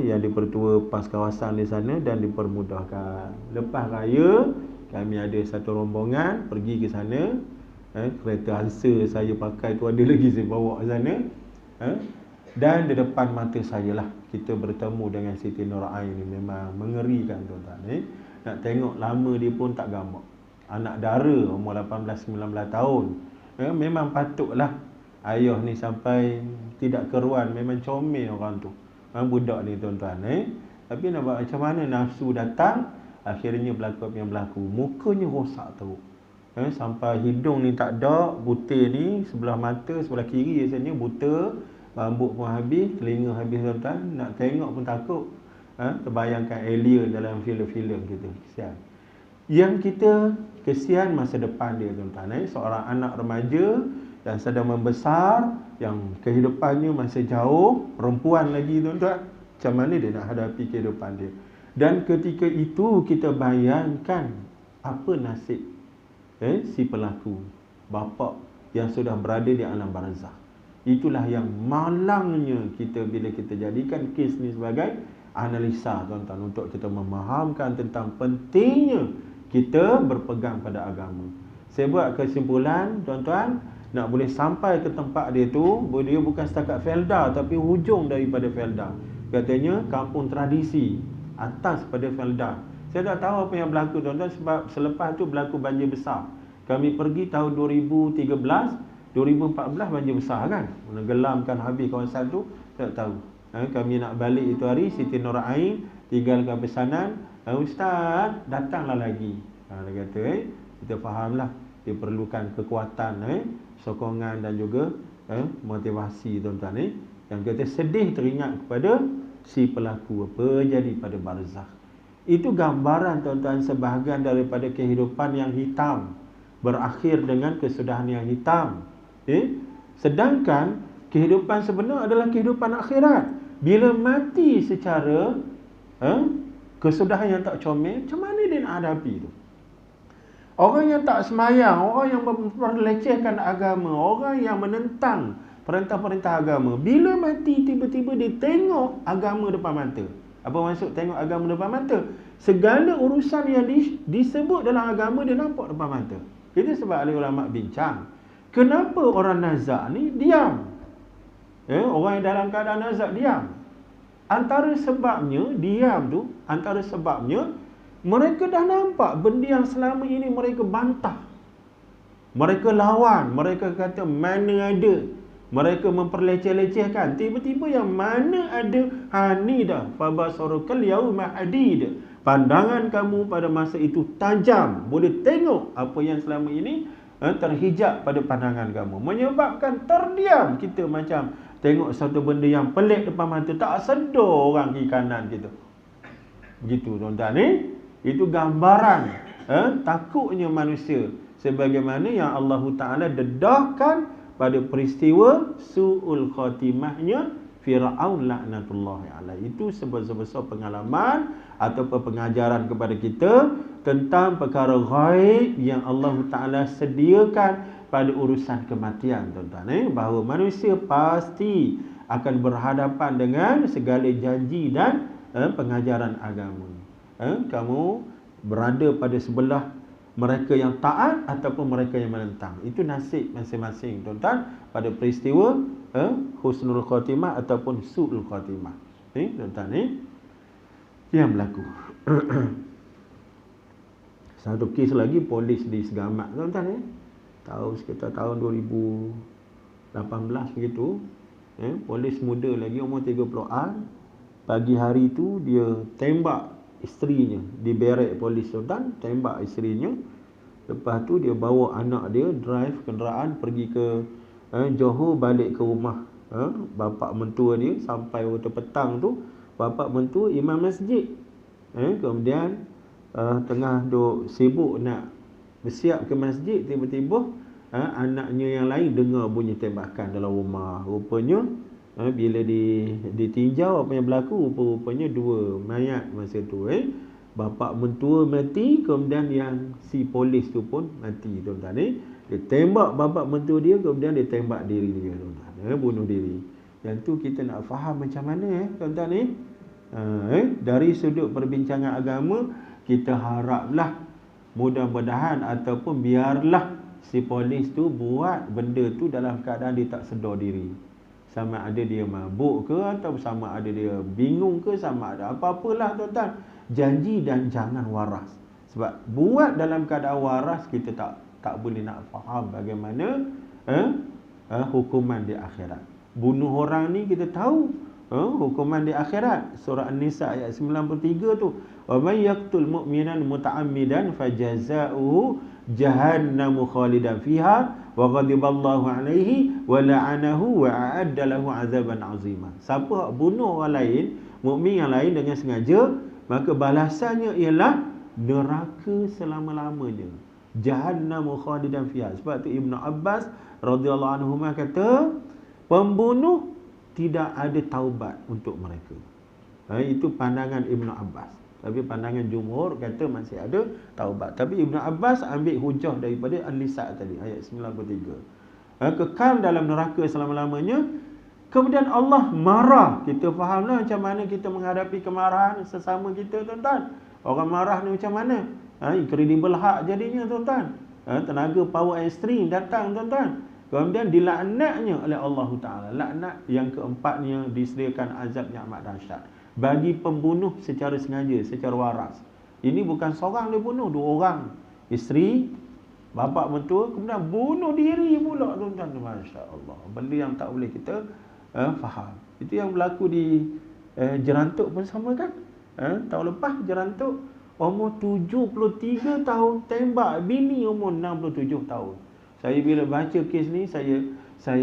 yang dipertua PAS kawasan di sana dan dipermudahkan. Lepas raya kami ada satu rombongan pergi ke sana. Kereta Hansa saya pakai tu ada lagi, saya bawa ke sana. Dan di depan mata saya lah kita bertemu dengan Siti Nur Ain ni. Memang mengerikan tuan-tuan. Nak tengok lama dia pun tak gambar. Anak dara umur 18-19 tahun. Memang patutlah ayah ni sampai tidak keruan. Memang comel orang tu, budak ni tuan-tuan. Tapi nak buat macam mana, nafsu datang, akhirnya berlaku apa yang berlaku. Mukanya rosak teruk. Sampai hidung ni tak ada, buta ni, sebelah mata, sebelah kiri biasanya buta, rambut pun habis, telinga habis tuan-tuan. Nak tengok pun takut. Terbayangkan alien dalam filem-filem kita. Kesian. Yang kita kesian masa depan dia tuan-tuan. Seorang anak remaja yang sedang membesar, yang kehidupannya masih jauh, perempuan lagi tuan-tuan. Macam mana dia nak hadapi kehidupan dia? Dan ketika itu kita bayangkan apa nasib si pelaku, bapa yang sudah berada di alam barzakh. Itulah yang malangnya kita bila kita jadikan kes ni sebagai analisa tuan-tuan, untuk kita memahamkan tentang pentingnya kita berpegang pada agama. Saya buat kesimpulan tuan-tuan, nak boleh sampai ke tempat dia tu, dia bukan setakat Felda, tapi hujung daripada Felda. Katanya kampung tradisi atas pada Felda. Saya tak tahu apa yang berlaku tuan-tuan, sebab selepas tu berlaku banjir besar. Kami pergi tahun 2013, 2014 banjir besar kan, menenggelamkan habis kawasan tu. Tak tahu. Kami nak balik itu hari, Siti Nur Ain tinggalkan pesanan, Ustaz datanglah lagi. Dia kata kita fahamlah dia perlukan kekuatan, sokongan dan juga motivasi tuan-tuan. Yang kata sedih teringat kepada si pelaku apa jadi pada barzakh. Itu gambaran tuan-tuan sebahagian daripada kehidupan yang hitam, berakhir dengan kesudahan yang hitam. Sedangkan kehidupan sebenar adalah kehidupan akhirat. Bila mati secara kesudahan yang tak comel, macam mana dia nak hadapi tu? Orang yang tak semayang, orang yang melecehkan agama, orang yang menentang perintah-perintah agama, bila mati tiba-tiba dia tengok agama depan mata. Apa maksud tengok agama depan mata? Segala urusan yang disebut dalam agama dia nampak depan mata. Itu sebab ahli ulama bincang, kenapa orang nazak ni diam? Orang yang dalam keadaan nazak diam. Antara sebabnya diam tu, antara sebabnya mereka dah nampak benda yang selama ini mereka bantah, mereka lawan, mereka kata mana ada, mereka memperleceh-lecehkan. Tiba-tiba yang mana ada, ni dah fabasarukal yauma hadid. Pandangan kamu pada masa itu tajam, boleh tengok apa yang selama ini terhijab pada pandangan kamu, menyebabkan terdiam. Kita macam tengok satu benda yang pelik depan mata, tak sedar orang kiri kanan kita. Begitu tuan-tuan ni. Itu gambaran takutnya manusia, sebagaimana yang Allah Ta'ala dedahkan pada peristiwa su'ul khatimahnya Fir'aun laknatullahi alaihi. Itu sebesar-besar pengalaman ataupun pengajaran kepada kita tentang perkara ghaib yang Allah Ta'ala sediakan pada urusan kematian, tuan-tuan, bahawa manusia pasti akan berhadapan dengan segala janji dan pengajaran agama. Kamu berada pada sebelah mereka yang taat ataupun mereka yang menentang. Itu nasib masing-masing, tuan-tuan, pada peristiwa husnul khatimah ataupun su'ul khatimah. Tuan-tuan ni yang berlaku. Satu kes lagi, polis di Segamat, tuan-tuan ni. Sekitar tahun 2018 begitu. Polis muda lagi, umur 30-an. Pagi hari tu dia tembak isterinya di barek polis, tuan-tuan. Tembak isterinya. Lepas tu dia bawa anak dia drive kenderaan pergi ke Johor, balik ke rumah bapa mentua dia. Sampai waktu petang tu bapa mentua imam masjid. Kemudian tengah duk sibuk nak bersiap ke masjid, tiba-tiba anaknya yang lain dengar bunyi tembakan dalam rumah. Rupanya bila ditinjau apa yang berlaku, rupanya 2 mayat masa tu. Bapa mentua mati, kemudian yang si polis tu pun mati, tuan-tuan. Dia tembak bapa mentua dia, kemudian dia tembak diri dia, tuan-tuan. Bunuh diri. Yang tu kita nak faham macam mana, tuan-tuan. Dari sudut perbincangan agama, kita haraplah mudah-mudahan ataupun biarlah si polis tu buat benda tu dalam keadaan dia tak sedar diri. Sama ada dia mabuk ke, atau sama ada dia bingung ke, sama ada apa-apalah, tuan-tuan. Janji dan jangan waras. Sebab buat dalam keadaan waras, kita tak boleh nak faham bagaimana hukuman di akhirat. Bunuh orang ni kita tahu hukuman di akhirat. Surah An-Nisa ayat 93 tu. Wa may yaqtul mu'minan muta'ammidan fajaza'uhu jahannamu khalidan fiha wa ghadiballahu alaihi wa la'anahu wa a'adda lahu 'adzaban 'azima. Siapa bunuh orang lain, mukmin yang lain dengan sengaja, maka balasannya ialah neraka selama-lamanya. Jahannamu khalidan fiha. Sebab tu Ibnu Abbas radhiyallahu anhu kata, pembunuh tidak ada taubat untuk mereka. Itu pandangan Ibnu Abbas. Tapi pandangan jumhur kata masih ada taubat. Tapi Ibnu Abbas ambil hujah daripada An-Nisa tadi, ayat 93. Kekal dalam neraka selama-lamanya. Kemudian Allah marah. Kita fahamlah macam mana kita menghadapi kemarahan sesama kita, tuan-tuan. Orang marah ni macam mana? Incredible hak jadinya, tuan-tuan. Tenaga power ekstrim datang, tuan-tuan. Kemudian dilaknatnya oleh Allah Ta'ala. Laknat yang keempatnya, disediakan azab yang amat dahsyat bagi pembunuh secara sengaja, secara waras. Ini bukan seorang dia bunuh, 2 orang. Isteri, bapa mentua, kemudian bunuh diri pula, tuan-tuan. Masya Allah. Benda yang tak boleh kita faham. Itu yang berlaku di Jerantuk pun sama kan. Tahun lepas Jerantuk, umur 73 tahun tembak bini umur 67 tahun. Saya bila baca kes ni, saya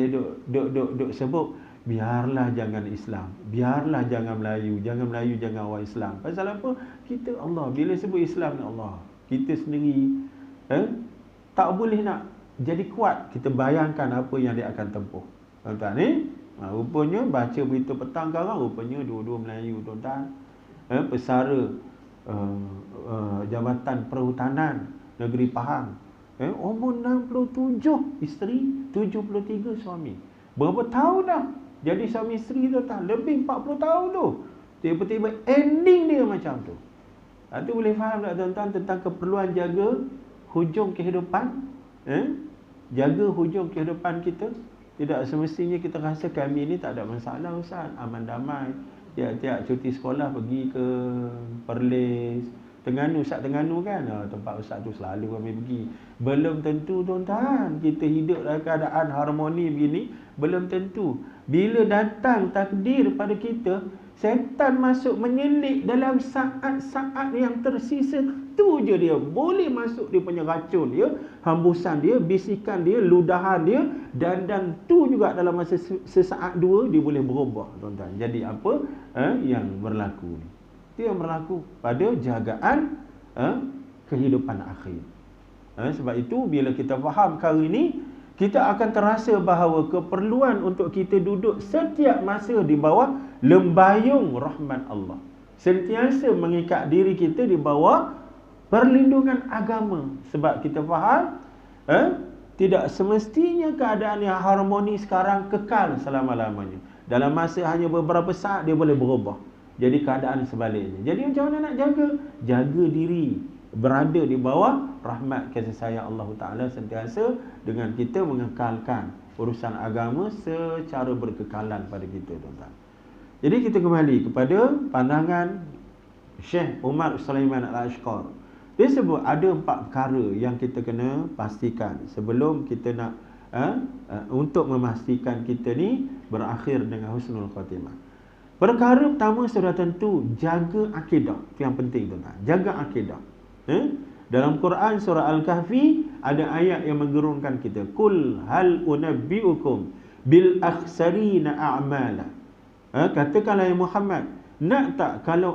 duk sebut, biarlah jangan Islam, biarlah jangan Melayu, jangan orang Islam. Pasal apa? Kita Allah, bila sebut Islam ni Allah, kita sendiri tak boleh nak jadi kuat. Kita bayangkan apa yang dia akan tempuh, tuan-tuan ni. Rupanya baca berita petang sekarang, rupanya 2 Melayu, tuan-tuan. Pesara Jabatan Perhutanan Negeri Pahang, umur 67 isteri, 73 suami. Berapa tahun dah jadi suami isteri, tuan-tuan? Lebih 40 tahun tu. Tiba-tiba ending dia macam tu. Itu boleh faham tak, tuan-tuan, tentang keperluan jaga hujung kehidupan? Jaga hujung kehidupan kita. Tidak semestinya kita rasa kami ni tak ada masalah, Ustaz, aman damai, tiap-tiap cuti sekolah pergi ke Perlis, Terengganu, Ustaz Terengganu kan, tempat Ustaz tu selalu kami pergi. Belum tentu tuan-tuan kita hidup dalam keadaan harmoni begini, belum tentu. Bila datang takdir pada kita, setan masuk menyelit dalam saat-saat yang tersisa tu je dia boleh masuk dia punya racun dia, hembusan dia, bisikan dia, ludahan dia, dan tu juga dalam masa sesaat dua dia boleh berubah tuan-tuan. Jadi apa yang berlaku ni? Itu yang berlaku pada jagaan kehidupan akhir. Sebab itu bila kita faham perkara ini, kita akan terasa bahawa keperluan untuk kita duduk setiap masa di bawah lembayung rahmat Allah. Sentiasa mengikat diri kita di bawah perlindungan agama. Sebab kita faham tidak semestinya keadaan yang harmoni sekarang kekal selama-lamanya. Dalam masa hanya beberapa saat dia boleh berubah. Jadi keadaan sebaliknya. Jadi macam mana nak jaga? Jaga diri, berada di bawah rahmat kasih sayang Allah Ta'ala sentiasa dengan kita mengekalkan urusan agama secara berkekalan pada kita, tuan-tuan. Jadi kita kembali kepada pandangan Syekh Umar Sulaiman Al-Ashqar. Dia sebut ada 4 perkara yang kita kena pastikan sebelum kita nak untuk memastikan kita ni berakhir dengan husnul khatimah. Perkara pertama sudah tentu jaga akidah. Itu yang penting, tuan-tuan. Jaga akidah. Dalam Quran surah Al-Kahfi ada ayat yang menggerunkan kita. Qul hal unabbiukum bil akhsarina a'mala. Katakanlah ya Muhammad, nak tak kalau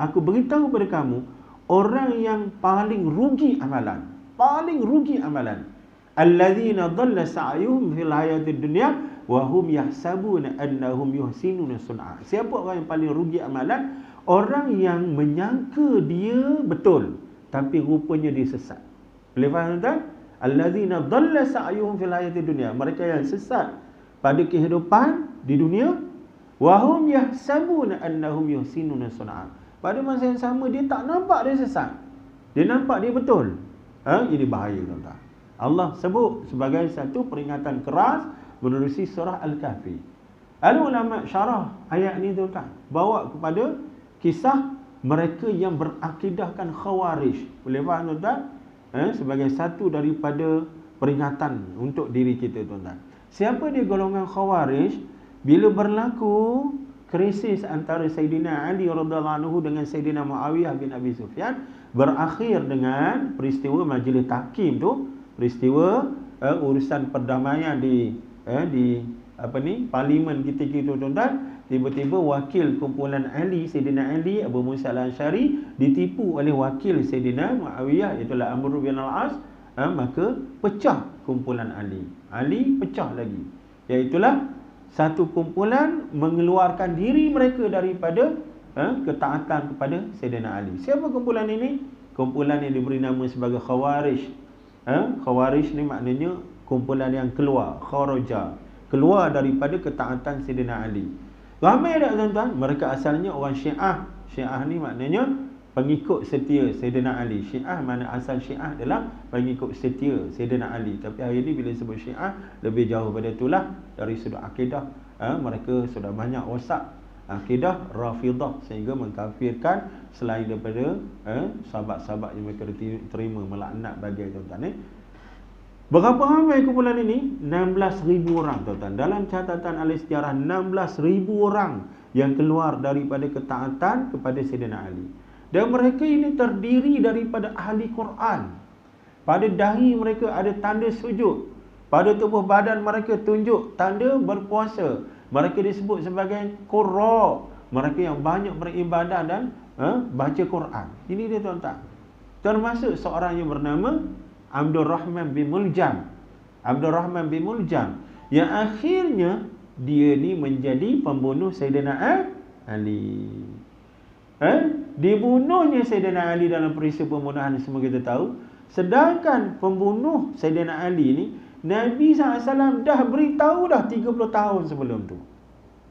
aku beritahu kepada kamu orang yang paling rugi amalan. Paling rugi amalan. Alladzina dhalla sa'yuhum fil hayatid dunya wa hum yahsabuna annahum yuhsinuna sun'a. Siapa orang yang paling rugi amalan? Orang yang menyangka dia betul tapi rupanya dia sesat. Boleh faham tak? Alladzina dhalla sa'yuhum fil hayatid dunya. Mereka yang sesat pada kehidupan di dunia, wa hum yahsabuna annahum yuhsinuna sun'a. Pada masa yang sama dia tak nampak dia sesat. Dia nampak dia betul. Ini bahaya, tuan-tuan. Allah sebut sebagai satu peringatan keras menerusi surah Al-Kahfi. Ada ulama syarah ayat ni, tuan-tuan, bawa kepada kisah mereka yang berakidahkan Khawarij. Boleh faham, tuan-tuan? Sebagai satu daripada peringatan untuk diri kita, tuan-tuan. Siapa dia golongan Khawarij? Bila berlaku krisis antara Sayyidina Ali radhiyallahu anhu dengan Sayyidina Muawiyah bin Abi Sufyan, berakhir dengan peristiwa majlis tahkim tu, peristiwa urusan perdamaian di parlimen ketika itu, tuan-tuan. Tiba-tiba wakil kumpulan Ali, Sayyidina Ali, Abu Musa Al-Asy'ari, ditipu oleh wakil Sayyidina Muawiyah, itulah Amr bin Al-As. Maka pecah kumpulan Ali. Ali pecah lagi. Iaitulah satu kumpulan mengeluarkan diri mereka daripada ketaatan kepada Sayyidina Ali. Siapa kumpulan ini? Kumpulan yang diberi nama sebagai Khawarij. Khawarij ni maknanya kumpulan yang keluar, kharaja, keluar daripada ketaatan Sayyidina Ali. Ramai tak, tuan-tuan? Mereka asalnya orang Syiah. Syiah ni maknanya pengikut setia Sayyidina Ali. Syiah mana asal Syiah adalah pengikut setia Sayyidina Ali. Tapi hari ini bila sebut Syiah, lebih jauh pada itulah dari sudut akidah. Mereka sudah banyak rosak akidah Rafidah sehingga mengkafirkan selain daripada sahabat-sahabat yang mereka terima, melaknat bagai, tuan-tuan. Berapa ramai kumpulan ini? 16,000 orang, tuan-tuan. Dalam catatan ahli sejarah, 16,000 orang yang keluar daripada ketaatan kepada Sayyidina Ali. Dan mereka ini terdiri daripada ahli Quran. Pada dahi mereka ada tanda sujud. Pada tubuh badan mereka tunjuk tanda berpuasa. Mereka disebut sebagai qurra. Mereka yang banyak beribadah dan baca Quran. Ini dia, tuan-tuan. Termasuk seorang yang bernama Abdul Rahman bin Muljam. Abdul Rahman bin Muljam yang akhirnya dia ni menjadi pembunuh Sayyidina Ali. Dibunuhnya Sayyidina Ali dalam peristiwa pembunuhan semua kita tahu. Sedangkan pembunuh Sayyidina Ali ni Nabi SAW dah beritahu dah 30 tahun sebelum tu.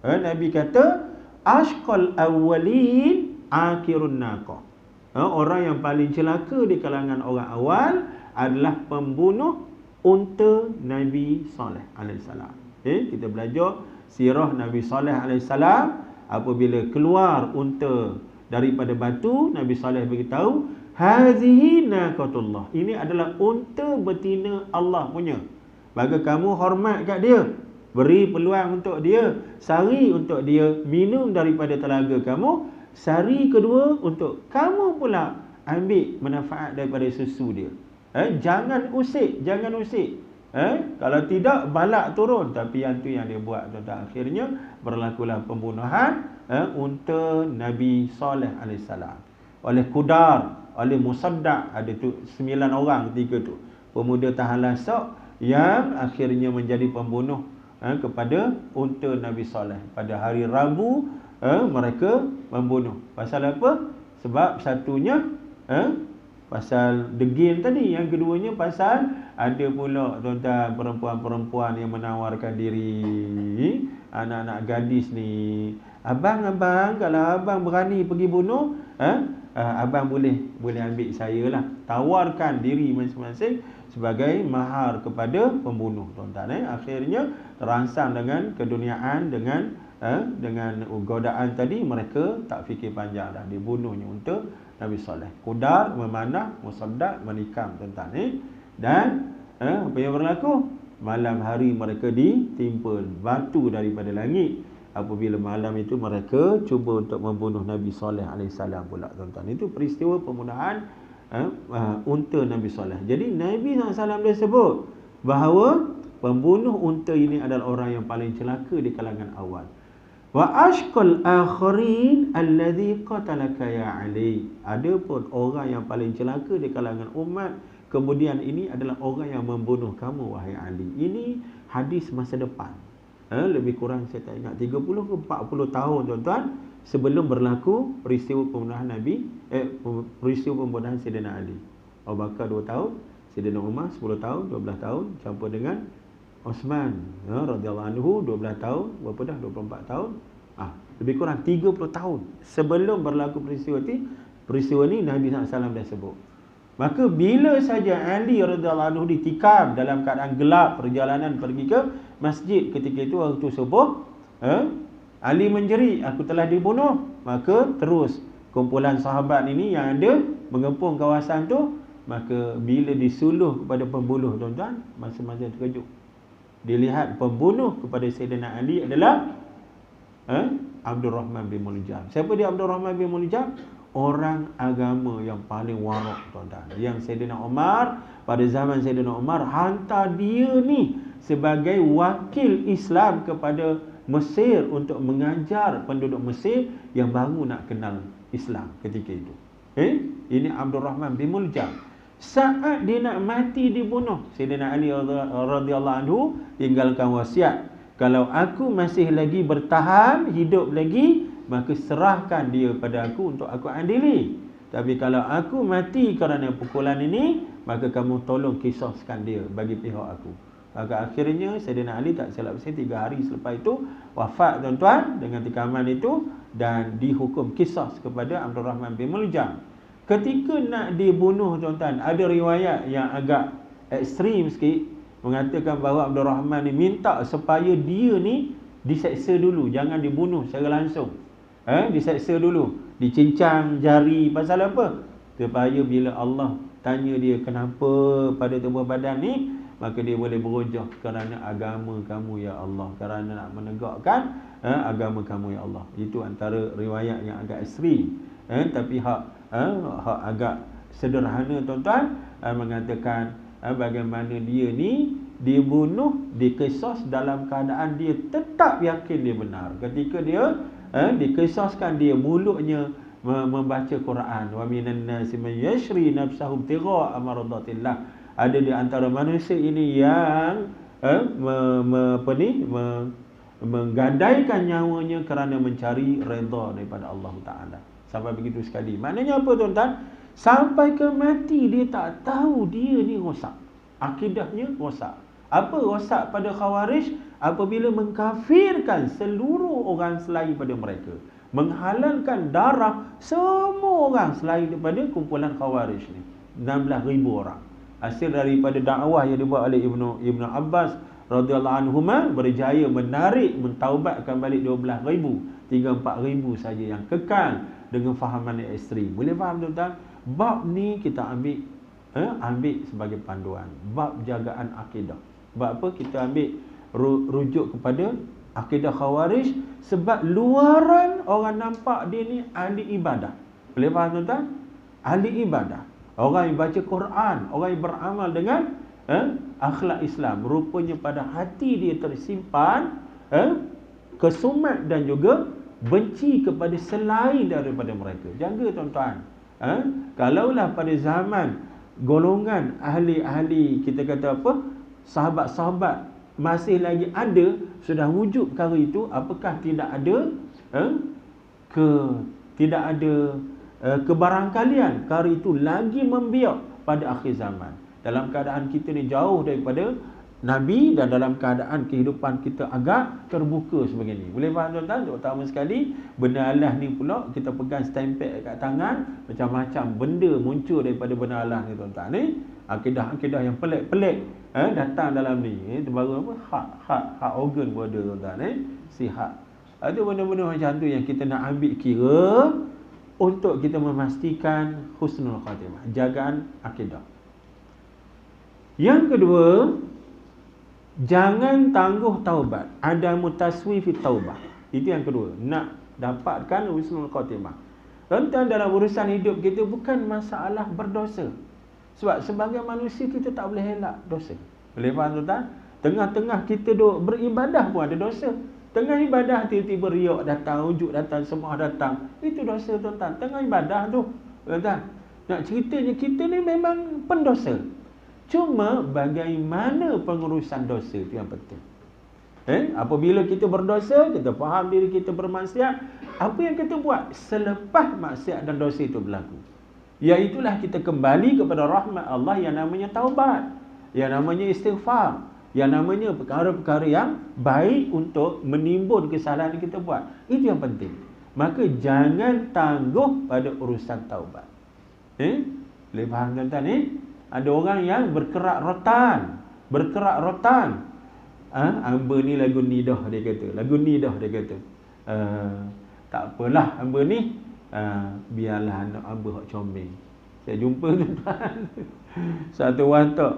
Nabi kata ashqal awwalin akhirun naqah. Orang yang paling celaka di kalangan orang awal adalah pembunuh unta Nabi Saleh alaihissalam. Kita belajar sirah Nabi Saleh alaihissalam. apabila keluar unta daripada batu, Nabi Saleh beritahu, hazihi naqatullah, ini adalah unta betina Allah punya. Maka kamu hormat kat dia, beri peluang untuk dia, sari untuk dia minum daripada telaga kamu, sari kedua untuk kamu pula ambil manfaat daripada susu dia. Jangan usik, jangan usik. Kalau tidak balak turun. Tapi yang tu yang dia buat, tuan-tuan. Akhirnya berlakulah pembunuhan unta Nabi Saleh AS oleh Kudar, oleh Musaddaq. Ada tu 9 orang ketika tu, pemuda Tahalasok yang akhirnya menjadi pembunuh kepada unta Nabi Saleh. Pada hari Rabu mereka membunuh. Pasal apa? Sebab satunya pasal degil tadi, yang keduanya pasal ada pula, tuan-tuan, perempuan-perempuan yang menawarkan diri, anak-anak gadis ni, abang, kalau abang berani pergi bunuh, abang boleh ambil saya lah. Tawarkan diri masing-masing sebagai mahar kepada pembunuh, tuan-tuan. Akhirnya terangsang dengan keduniaan, dengan godaan tadi, mereka tak fikir panjang dah, dibunuhnya untuk Nabi Saleh. Kudar memanah, Musaddaq menikam, tuan-tuan. Dan apa yang berlaku? Malam hari mereka ditimpa batu daripada langit. Apabila malam itu mereka cuba untuk membunuh Nabi Saleh AS pula, tuan-tuan. Itu peristiwa pembunuhan unta Nabi Saleh. Jadi Nabi SAW dia sebut bahawa pembunuh unta ini adalah orang yang paling celaka di kalangan awal. Wa ashqal akharin alladhi qatalaka ya Ali. Adapun orang yang paling celaka di kalangan umat kemudian ini adalah orang yang membunuh kamu wahai Ali. Ini hadis masa depan. Lebih kurang saya tak ingat 30 ke 40 tahun, tuan-tuan, sebelum berlaku peristiwa pembunuhan peristiwa pembunuhan Sayyidina Ali. Abu Bakar 2 tahun, Sayyidina Umar 10 tahun, 12 tahun, campur dengan Osman radhiyallahu anhu 12 tahun, berapa dah, 24 tahun. Lebih kurang 30 tahun sebelum berlaku peristiwa ni Nabi SAW dah sebut. Maka bila saja Ali radhiyallahu anhu ditikam dalam keadaan gelap, perjalanan pergi ke masjid ketika itu waktu subuh, Ali menjerit, aku telah dibunuh. Maka terus kumpulan sahabat ini yang ada mengepung kawasan tu, maka bila disuluh kepada pembunuh, tuan-tuan, masing-masing terkejut. Dilihat pembunuh kepada Sayyidina Ali adalah Abdul Rahman bin Muljam. Siapa dia Abdul Rahman bin Muljam? Orang agama yang paling warak, tuan-tuan. Yang Sayyidina Umar, pada zaman Sayyidina Umar, hantar dia ni sebagai wakil Islam kepada Mesir untuk mengajar penduduk Mesir yang baru nak kenal Islam ketika itu. Ini Abdul Rahman bin Muljam. Saat dia nak mati dibunuh, Sayyidina Ali radhiyallahu anhu tinggalkan wasiat, kalau aku masih lagi bertahan, hidup lagi, maka serahkan dia pada aku untuk aku adili. Tapi kalau aku mati kerana pukulan ini, maka kamu tolong kisahkan dia bagi pihak aku. Maka akhirnya Sayyidina Ali tak silap saya 3 hari selepas itu wafat, tuan-tuan, dengan tikaman itu, dan dihukum kisah kepada Abdul Rahman bin Muljam. Ketika nak dibunuh, tuan-tuan, ada riwayat yang agak ekstrim sikit, mengatakan bahawa Abdul Rahman ni minta supaya dia ni diseksa dulu, jangan dibunuh secara langsung. Diseksa dulu, dicincang jari. Pasal apa? Supaya bila Allah tanya dia kenapa pada tubuh badan ni, maka dia boleh berujar kerana agama kamu ya Allah, kerana nak menegakkan agama kamu ya Allah. Itu antara riwayat yang agak ekstrim. Tapi hak agak sederhana, tuan-tuan, mengatakan bagaimana dia ni dibunuh, dikisas dalam keadaan dia tetap yakin dia benar. Ketika dia dikisaskan, dia mulutnya membaca Quran. Wa minan nasi man yashri nafsahu ibtigha'a maradatillah. Ada di antara manusia ini yang menggadaikan nyawanya kerana mencari redha daripada Allah Ta'ala. Sampai begitu sekali. Maknanya apa, tuan-tuan? Sampai ke mati dia tak tahu dia ni rosak. Akidahnya rosak. Apa rosak pada Khawarij? Apabila mengkafirkan seluruh orang selain pada mereka, menghalalkan darah semua orang selain daripada kumpulan Khawarij ni, 16,000 orang. Hasil daripada dakwah yang dibuat oleh Ibnu Abbas radhiyallahu anhuma berjaya menarik, mentaubatkan balik 12,000, tinggal 4,000 saja yang kekal dengan fahaman yang ekstrim. Boleh faham tuan-tuan? Bab ni kita ambil sebagai panduan, bab jagaan akidah. Bab apa? Kita ambil rujuk kepada akidah Khawarij, sebab luaran orang nampak dia ni ahli ibadah. Boleh faham tuan-tuan? Ahli ibadah, orang yang baca Quran, orang yang beramal dengan akhlak Islam. Rupanya pada hati dia tersimpan kesumat dan juga benci kepada selain daripada mereka. Jaga tuan-tuan. Kalaulah pada zaman golongan ahli-ahli, kita kata apa, sahabat-sahabat masih lagi ada, sudah wujud perkara itu, apakah tidak ada kebarangkalian perkara itu lagi membiak pada akhir zaman, dalam keadaan kita ni jauh daripada Nabi dan dalam keadaan kehidupan kita agak terbuka sebegini. Boleh faham tuan-tuan? Terutama sekali benda Allah ni pula kita pegang stempel kat tangan, macam-macam benda muncul daripada benda Allah ni tuan-tuan ni. Akidah-akidah yang pelik-pelik datang dalam ni. Itu baru apa? Hak organ pun ada tuan-tuan ni. Sihat. Ada benda-benda macam tu yang kita nak ambil kira untuk kita memastikan husnul khatimah, jagaan akidah. Yang kedua, jangan tangguh taubat. Ada mutaswifi taubah. Itu yang kedua. Nak dapatkan husnul khatimah. Tuan-tuan, dalam urusan hidup kita bukan masalah berdosa. Sebab sebagai manusia kita tak boleh elak dosa. Boleh faham tuan-tuan? Tengah-tengah kita duk beribadah pun ada dosa. Tengah ibadah tiba-tiba riak datang, ujuk datang, semua datang. Itu dosa tuan-tuan. Tengah ibadah tu, tuan-tuan. Nak ceritanya kita ni memang pendosa. Cuma bagaimana pengurusan dosa itu yang penting. Apabila kita berdosa, kita faham diri kita bermaksiat, apa yang kita buat selepas maksiat dan dosa itu berlaku? Iaitulah kita kembali kepada rahmat Allah yang namanya taubat, yang namanya istighfar, yang namanya perkara-perkara yang baik untuk menimbun kesalahan yang kita buat. Itu yang penting. Maka jangan tangguh pada urusan taubat. Boleh faham tuan-tuan ni? Ada orang yang berkerak rotan. Hamba ni lagu nidah dia kata. Tak apalah hamba ni, biarlah anak hamba hak comel. Saya jumpa tuan-tuan. Satu waktu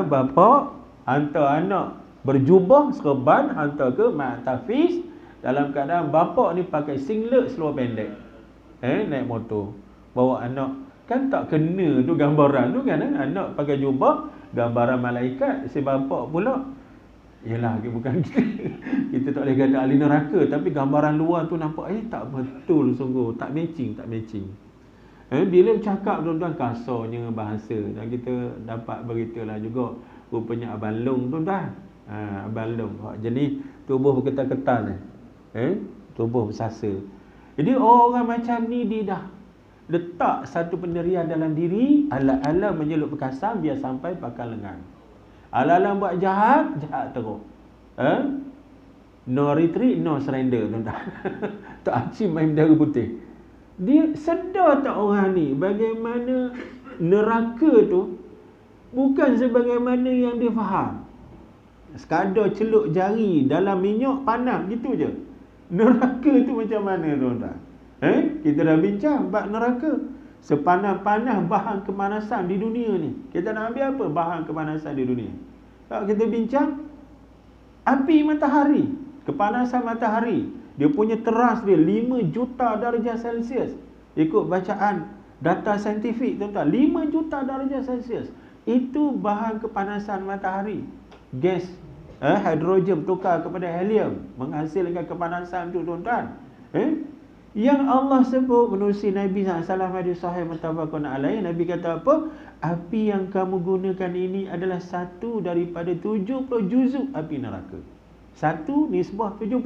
bapa hantar anak berjubah serban, hantar ke mak tahfiz, dalam keadaan bapa ni pakai singlet seluar pendek. Naik motor, bawa anak. Kan tak kena tu gambaran tu kan, anak pakai jubah, gambaran malaikat, si bapa pula. Yalah, bukan kita tak boleh kata ahli neraka, tapi gambaran luar tu nampak tak betul sungguh, tak matching. Bila bercakap tuan-tuan kasarnya bahasa, dan kita dapat beritalah juga rupanya abang long tuan-tuan. Abang long jenis tubuh berketal-ketal tubuh bersasa. Jadi orang macam ni dia dah letak satu pendirian dalam diri, ala-ala menjeluk perkasan biar sampai pangkal lengan. Ala-ala buat jahat teruk. No retreat, no surrender tuan-tuan. Tak acim main bendera putih. Dia sedar tak orang ni bagaimana neraka tu bukan sebagaimana yang dia faham. Sekadar celup jari dalam minyak panas gitu je. Neraka tu macam mana tuan-tuan? Kita dah bincang bab neraka. Sepanas-panas bahan kepanasan di dunia ni. Kita nak ambil apa bahan kepanasan di dunia? Kalau kita bincang api matahari, kepanasan matahari, dia punya teras dia 5 juta darjah Celsius. Ikut bacaan data saintifik tuan-tuan, 5 juta darjah Celsius. Itu bahan kepanasan matahari. Gas hidrogen tukar kepada helium, menghasilkan kepanasan tu tuan-tuan. Yang Allah sebut menerusi Nabi SAW hadis sahih muttafaqun alaih. Nabi kata apa? Api yang kamu gunakan ini adalah satu daripada 70 juzuk api neraka. Satu nisbah 70.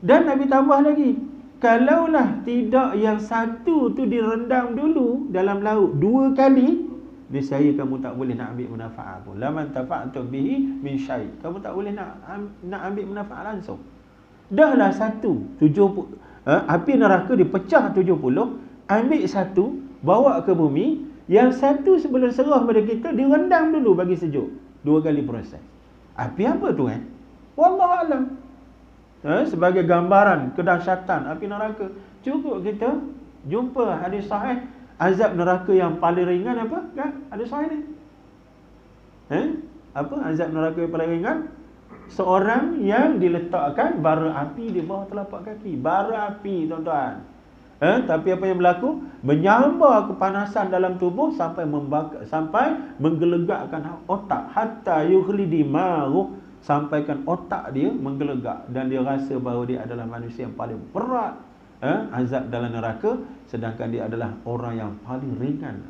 Dan Nabi tambah lagi, kalaulah tidak yang satu tu direndam dulu dalam laut 2 kali, niscaya kamu tak boleh nak ambil manfaat pun. La man tafa'tum bihi min syai'. Kamu tak boleh nak ambil manfaat langsung. Dahlah satu 70 api neraka dipecah 70, ambil satu, bawa ke bumi, yang satu sebelum serah pada kita direndam dulu bagi sejuk. 2 kali proses. Api apa tu Wallahu alam. Sebagai gambaran kedahsyatan api neraka. Cukup kita jumpa hadis sahih azab neraka yang paling ringan apa? Kan? Hadis sahih ni. Apa azab neraka yang paling ringan? Seorang yang diletakkan bara api di bawah telapak kaki. Bara api, tuan-tuan. Tapi apa yang berlaku? Menyambar kepanasan dalam tubuh sampai membakar, sampai menggelegakkan otak. Hatta yughlidi maruh, sampaikan otak dia menggelegak dan dia rasa bahawa dia adalah manusia yang paling berat azab dalam neraka, sedangkan dia adalah orang yang paling ringan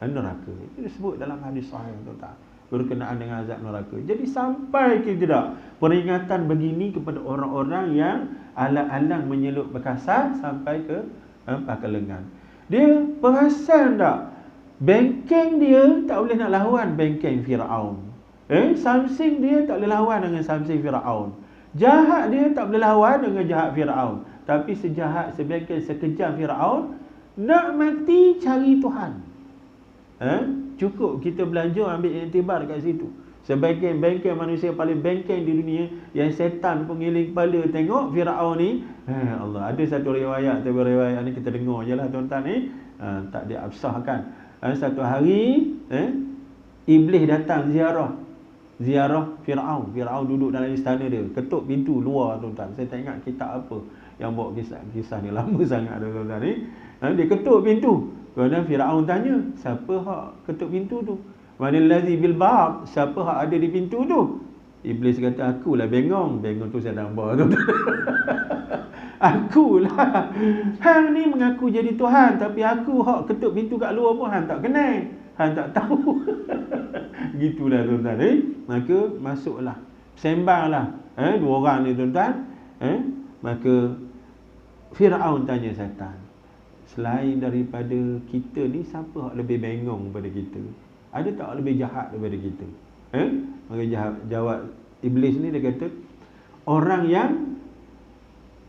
neraka. Itu disebut dalam hadis sahih, tuan-tuan, berkenaan dengan azab neraka. Jadi sampai ke tidak peringatan begini kepada orang-orang yang alang-alang menyelut perkasan sampai ke pakai lengan. Dia perasan tak? Bengkeng dia tak boleh nak lawan bengkeng Firaun. Samsing dia tak boleh lawan dengan samsing Firaun. Jahat dia tak boleh lawan dengan jahat Firaun. Tapi sejahat, sebengkeng, sekejam Firaun, nak mati cari Tuhan. Cukup kita belanja ambil iktibar kat situ. Sebengkeng-bengkeng manusia paling bengkeng di dunia, yang setan pengiling kepala tengok Firaun ni. Allah, ada satu riwayat, tapi riwayat ni kita dengar je lah, tuan-tuan ni. Tak diabsahkan. Satu hari Iblis datang ziarah Firaun. Firaun duduk dalam istana dia, ketuk pintu luar, tuan-tuan. Saya tak ingat kitab apa yang bawa kisah ni, lama sangat, tuan-tuan ni. Dia ketuk pintu. Kemudian Firaun tanya, siapa hak ketuk pintu tu? Manil ladzi bil bab, siapa hak ada di pintu tu? Iblis kata, akulah bengong. Bengong tu saya nampak, tuan-tuan. Akulah. Hang ni mengaku jadi Tuhan, tapi aku hak ketuk pintu kat luar pun hang tak kenal, hang tak tahu. Gitulah, tuan-tuan. Maka masuklah, sembanglah dua orang ni, tuan-tuan. Maka Firaun tanya setan, selain daripada kita ni, siapa hak lebih bengong daripada kita? Ada tak lebih jahat daripada kita? Maka jawab Iblis ni, dia kata, orang yang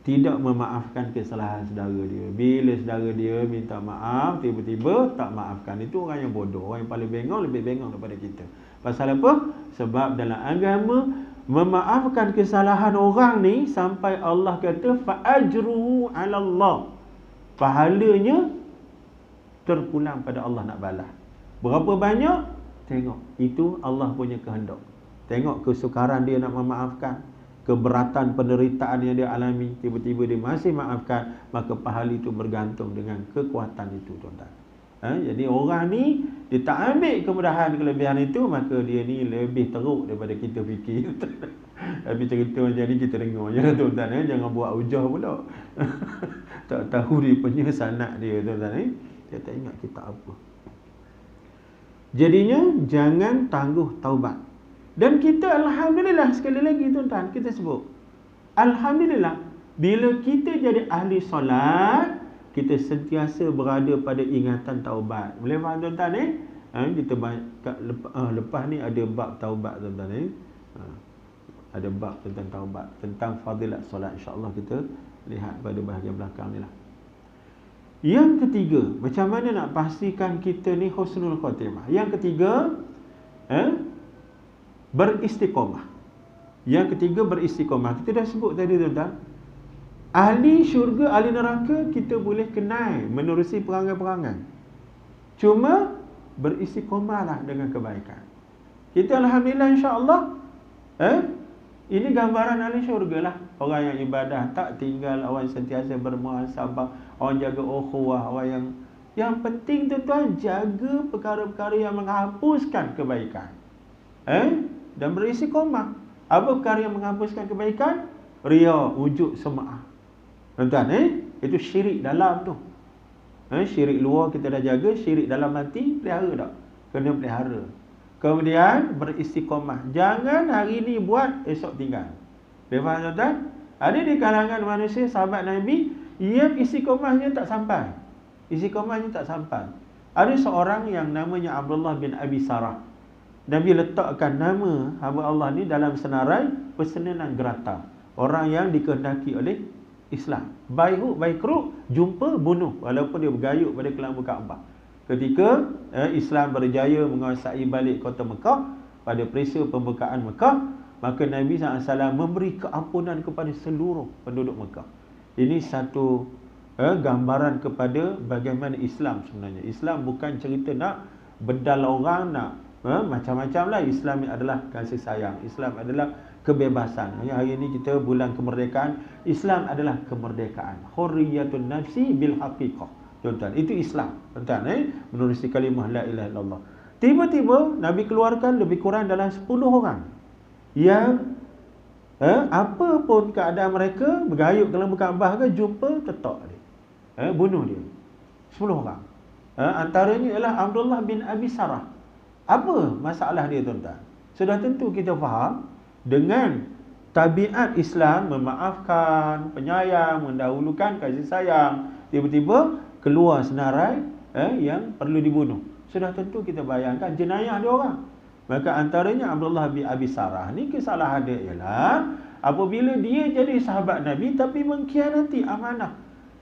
tidak memaafkan kesalahan saudara dia. Bila saudara dia minta maaf, tiba-tiba tak maafkan, itu orang yang bodoh. Orang yang paling bengong, lebih bengong daripada kita. Pasal apa? Sebab dalam agama, memaafkan kesalahan orang ni, sampai Allah kata fa'ajruhu 'ala Allah, pahalanya terpulang pada Allah nak balas. Berapa banyak? Tengok, itu Allah punya kehendak. Tengok kesukaran dia nak memaafkan, keberatan penderitaan yang dia alami, tiba-tiba dia masih maafkan, maka pahala itu bergantung dengan kekuatan itu, tuan-tuan. Jadi orang ni, dia tak ambil kemudahan, kelebihan itu, maka dia ni lebih teruk daripada kita fikir. Tapi cerita macam ni kita dengar je lah, tuan-tuan. Jangan buat hujah pula. Tak tahu dia punya sanad dia, tuan-tuan. Dia tak ingat kita apa. Jadinya jangan tangguh taubat. Dan kita alhamdulillah, sekali lagi, tuan-tuan, kita sebut alhamdulillah, bila kita jadi ahli solat, kita sentiasa berada pada ingatan taubat. Boleh faham, tuan-tuan? Kita lepas ni ada bab taubat, tuan-tuan. Ada bab tentang taubat, tentang fadilat solat. InsyaAllah kita lihat pada bahagian belakang ni lah. Yang ketiga, macam mana nak pastikan kita ni husnul khatimah? Yang ketiga, beristiqamah. Yang ketiga, beristiqamah. Kita dah sebut tadi, tuan-tuan. Ahli syurga, ahli neraka, kita boleh kenal menerusi perangai-perangai. Cuma beristiqamahlah dengan kebaikan. Kita alhamdulillah, insya-Allah, ini gambaran ahli syurga lah. Orang yang ibadah tak tinggal, orang sentiasa bermuhasabah, orang jaga ukhuwah, orang yang penting, tuan-tuan, jaga perkara-perkara yang menghapuskan kebaikan. Dan beristiqamah. Apa perkara yang menghapuskan kebaikan? Riya, wujud sema'ah. Tuan-tuan, itu syirik dalam tu. Syirik luar kita dah jaga, syirik dalam hati pelihara tak? Kena pelihara. Kemudian beristiqamah. Jangan hari ni buat, esok tinggal. Boleh faham, tuan-tuan? Ada di kalangan manusia, sahabat Nabi, yang istiqamahnya tak sampai. Istiqamahnya tak sampai. Ada seorang yang namanya Abdullah bin Abi Sarah. Nabi letakkan nama hamba Allah ni dalam senarai pesanan gerata. Orang yang dikehendaki oleh Islam. Baikru, jumpa, bunuh. Walaupun dia bergayut pada kelambu Kaabah. Ketika Islam berjaya menguasai balik kota Mekah, pada peristiwa pembukaan Mekah, maka Nabi SAW memberi keampunan kepada seluruh penduduk Mekah. Ini satu gambaran kepada bagaimana Islam sebenarnya. Islam bukan cerita nak bedal orang, nak macam-macam lah. Islam adalah kasih sayang. Islam adalah kebebasan. Hari ini kita bulan kemerdekaan. Islam adalah kemerdekaan. Hurriyatun nafsi bil haqiqah. Tuan-tuan, itu Islam. Tuan-tuan, menerusi kalimah la ilaha illallah. Tiba-tiba Nabi keluarkan lebih kurang dalam 10 orang yang apa pun keadaan mereka, bergayut dalam Kaabah ke, jumpa, tetak dia, bunuh dia. 10 orang. Antaranya ialah Abdullah bin Abi Sarah. Apa masalah dia, tuan-tuan? Sudah tentu kita faham, dengan tabiat Islam, memaafkan, penyayang, mendahulukan kasih sayang, tiba-tiba keluar senarai yang perlu dibunuh. Sudah tentu kita bayangkan jenayah dia orang. Maka antaranya Abdullah bin Abi Sarah ni, kesalahan dia ialah apabila dia jadi sahabat Nabi tapi mengkhianati amanah.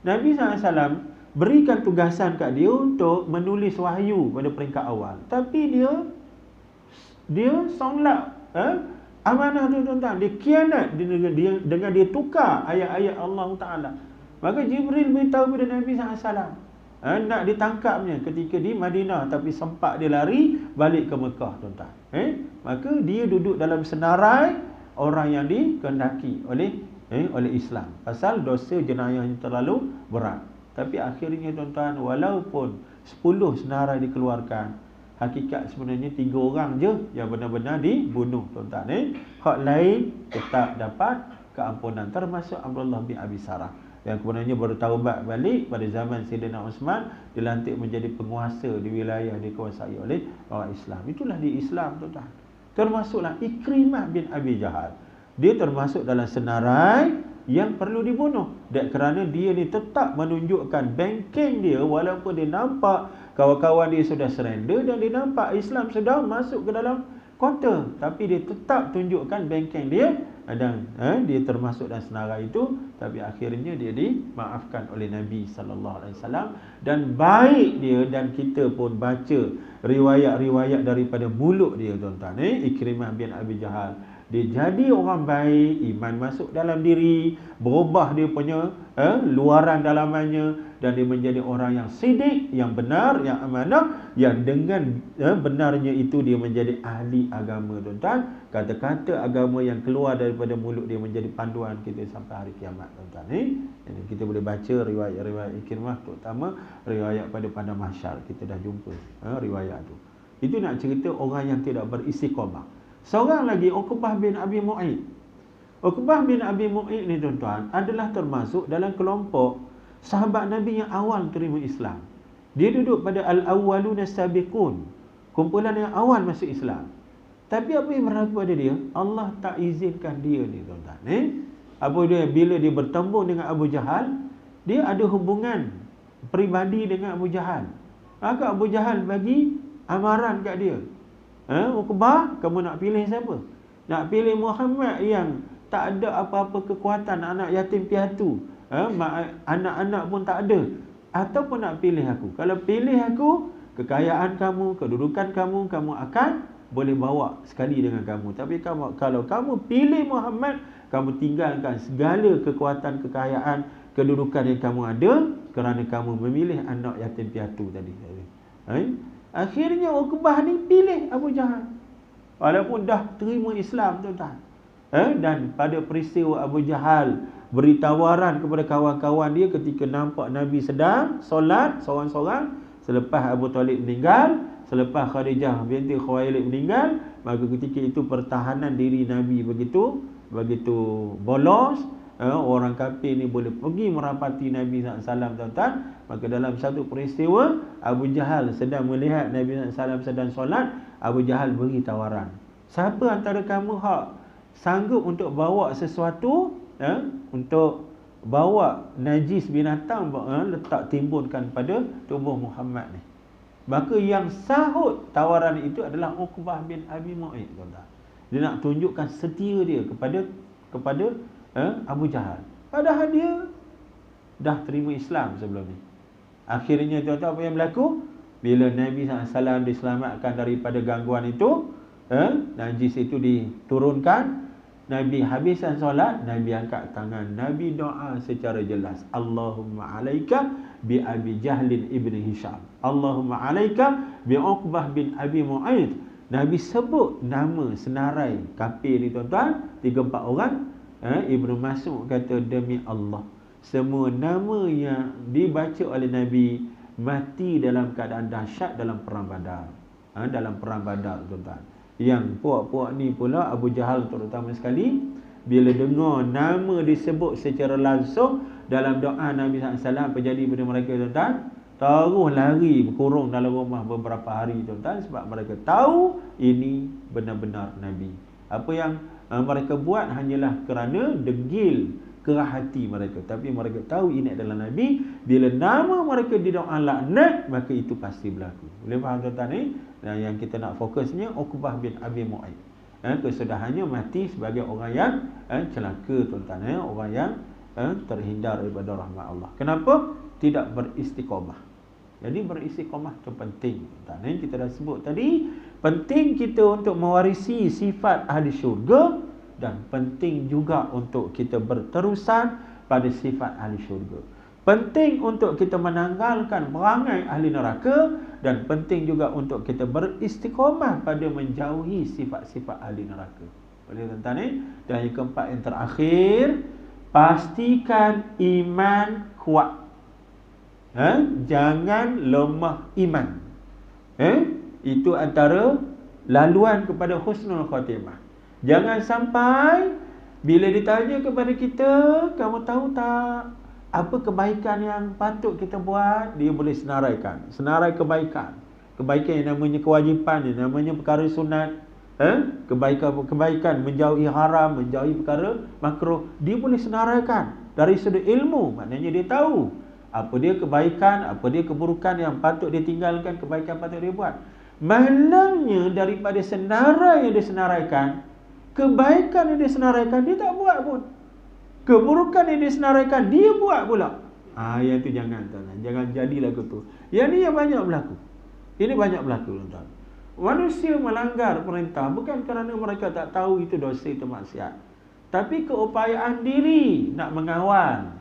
Nabi SAW berikan tugasan kat dia untuk menulis wahyu pada peringkat awal, tapi dia solat amanah tu, tuan-tuan. Dia khianat dengan dia tukar ayat-ayat Allah Ta'ala. Maka Jibril beritahu kepada Nabi SAW, nak ditangkapnya ketika di Madinah, tapi sempat dia lari balik ke Mekah, tuan-tuan. Maka dia duduk dalam senarai orang yang dikehendaki oleh Islam, pasal dosa jenayahnya terlalu berat. Tapi akhirnya, tuan-tuan, walaupun 10 senarai dikeluarkan, hakikat sebenarnya 3 orang je yang benar-benar dibunuh, tuan-tuan. Hak lain tetap dapat keampunan, termasuk Abdullah bin Abi Sarah yang kemudiannya bertaubat balik pada zaman Sayyidina Uthman, dilantik menjadi penguasa di wilayah dikuasai oleh orang Islam. Itulah di Islam, tuan-tuan. Termasuklah Ikrimah bin Abi Jahal. Dia termasuk dalam senarai yang perlu dibunuh, dan kerana dia ni tetap menunjukkan bengkeng dia, walaupun dia nampak kawan-kawan dia sudah surrender dan dia nampak Islam sudah masuk ke dalam kota, tapi dia tetap tunjukkan bengkeng dia, dan dia termasuk dalam senarai itu. Tapi akhirnya dia dimaafkan oleh Nabi SAW. Dan baik dia, dan kita pun baca riwayat-riwayat daripada mulut dia, tuan-tuan. Ikrimah bin Abi Jahal, dia jadi orang baik, iman masuk dalam diri, berubah dia punya luaran dalamannya, dan dia menjadi orang yang sidik, yang benar, yang amanah, yang dengan benarnya itu dia menjadi ahli agama, tuan-tuan. Kata-kata agama yang keluar daripada mulut dia menjadi panduan kita sampai hari kiamat, tuan-tuan. Jadi kita boleh baca riwayat-riwayat Ikrimah, terutama riwayat pada Padang Mahsyar. Kita dah jumpa riwayat tu. Itu nak cerita orang yang tidak beristiqamah. Seorang lagi, Uqbah bin Abi Mu'ayth. Uqbah bin Abi Mu'ayth ni, tuan-tuan, adalah termasuk dalam kelompok sahabat Nabi yang awal terima Islam. Dia duduk pada al-awwaluna sabiqun, kumpulan yang awal masuk Islam. Tapi apa yang berlaku pada dia? Allah tak izinkan dia ni, tuan-tuan. Bila dia bertemu dengan Abu Jahal, dia ada hubungan peribadi dengan Abu Jahal. Maka Abu Jahal bagi amaran kat dia, Uqbah, kamu nak pilih siapa? Nak pilih Muhammad yang tak ada apa-apa kekuatan, anak yatim piatu, anak-anak pun tak ada, ataupun nak pilih aku? Kalau pilih aku, kekayaan kamu, kedudukan kamu akan boleh bawa sekali dengan kamu. Tapi kalau kamu pilih Muhammad, kamu tinggalkan segala kekuatan, kekayaan, kedudukan yang kamu ada, kerana kamu memilih anak yatim piatu tadi. Akhirnya Uqbah ni pilih Abu Jahal, walaupun dah terima Islam, tuan-tuan. Dan pada peristiwa Abu Jahal beri tawaran kepada kawan-kawan dia ketika nampak Nabi sedang solat seorang-seorang, selepas Abu Talib meninggal, selepas Khadijah binti Khuwailid meninggal, maka ketika itu pertahanan diri Nabi begitu bolos. Orang kafir ni boleh pergi merapati Nabi SAW, tuan-tuan. Maka dalam satu peristiwa, Abu Jahal sedang melihat Nabi SAW sedang solat. Abu Jahal beri tawaran, siapa antara kamu hak sanggup untuk bawa sesuatu, untuk bawa najis binatang, letak timbunkan pada tubuh Muhammad ni? Maka yang sahut tawaran itu adalah Uqbah bin Abi Mu'ayth, tuan-tuan. Dia nak tunjukkan setia dia kepada Abu Jahal, padahal dia dah terima Islam sebelum ni. Akhirnya, tuan-tuan, apa yang berlaku? Bila Nabi SAW diselamatkan daripada gangguan itu, najis itu diturunkan, Nabi habisan solat, Nabi angkat tangan, Nabi doa secara jelas, Allahumma alaika bi Abi Jahlin ibni Hisham, Allahumma alaika bi Uqbah bin Abi Mu'aid. Nabi sebut nama senarai kafir ni tuan-tuan, 3-4 orang. Ibnu Mas'ud kata, demi Allah, semua nama yang dibaca oleh Nabi mati dalam keadaan dahsyat dalam perang Badar. Dalam perang Badar tuan-tuan. Yang puak-puak ni pula, Abu Jahal terutama sekali, bila dengar nama disebut secara langsung dalam doa Nabi SAW, apa jadi pada mereka tuan-tuan? Taruh lari berkurung dalam rumah beberapa hari tuan-tuan, sebab mereka tahu ini benar-benar Nabi. Apa yang mereka buat hanyalah kerana degil kerah hati mereka, tapi mereka tahu ini adalah Nabi. Bila nama mereka didoa laknat, maka itu pasti berlaku. Boleh faham tuan-tuan ni? Dan yang kita nak fokusnya Uqbah bin Abi Mu'aid, kesudahannya mati sebagai orang yang celaka tuan-tuan, orang yang terhindar daripada rahmat Allah. Kenapa? Tidak beristiqamah. Jadi beristiqamah itu penting tuan-tuan. Kita dah sebut tadi, penting kita untuk mewarisi sifat ahli syurga, dan penting juga untuk kita berterusan pada sifat ahli syurga. Penting untuk kita menanggalkan perangai ahli neraka, dan penting juga untuk kita beristiqamah pada menjauhi sifat-sifat ahli neraka. Boleh tuan-tuan? Dan yang keempat, yang terakhir, pastikan iman kuat. Jangan lemah iman. Itu antara laluan kepada husnul khatimah. Jangan sampai bila ditanya kepada kita, kamu tahu tak apa kebaikan yang patut kita buat, dia boleh senaraikan. Senarai kebaikan. Kebaikan yang namanya kewajipan, yang namanya perkara sunat, kebaikan menjauhi haram, menjauhi perkara makruh, dia boleh senaraikan dari sudut ilmu. Maknanya dia tahu apa dia kebaikan, apa dia keburukan yang patut dia tinggalkan, kebaikan patut dia buat. Malangnya daripada senarai yang dia senaraikan, kebaikan yang dia senaraikan dia tak buat pun, keburukan yang dia senaraikan dia buat pula. Yang tu jangan tuan-tuan, jangan jadilah gitu. Yang ni yang banyak berlaku. Ini banyak berlaku tuan-tuan. Manusia melanggar perintah bukan kerana mereka tak tahu itu dosa, itu maksiat, tapi keupayaan diri nak mengawal,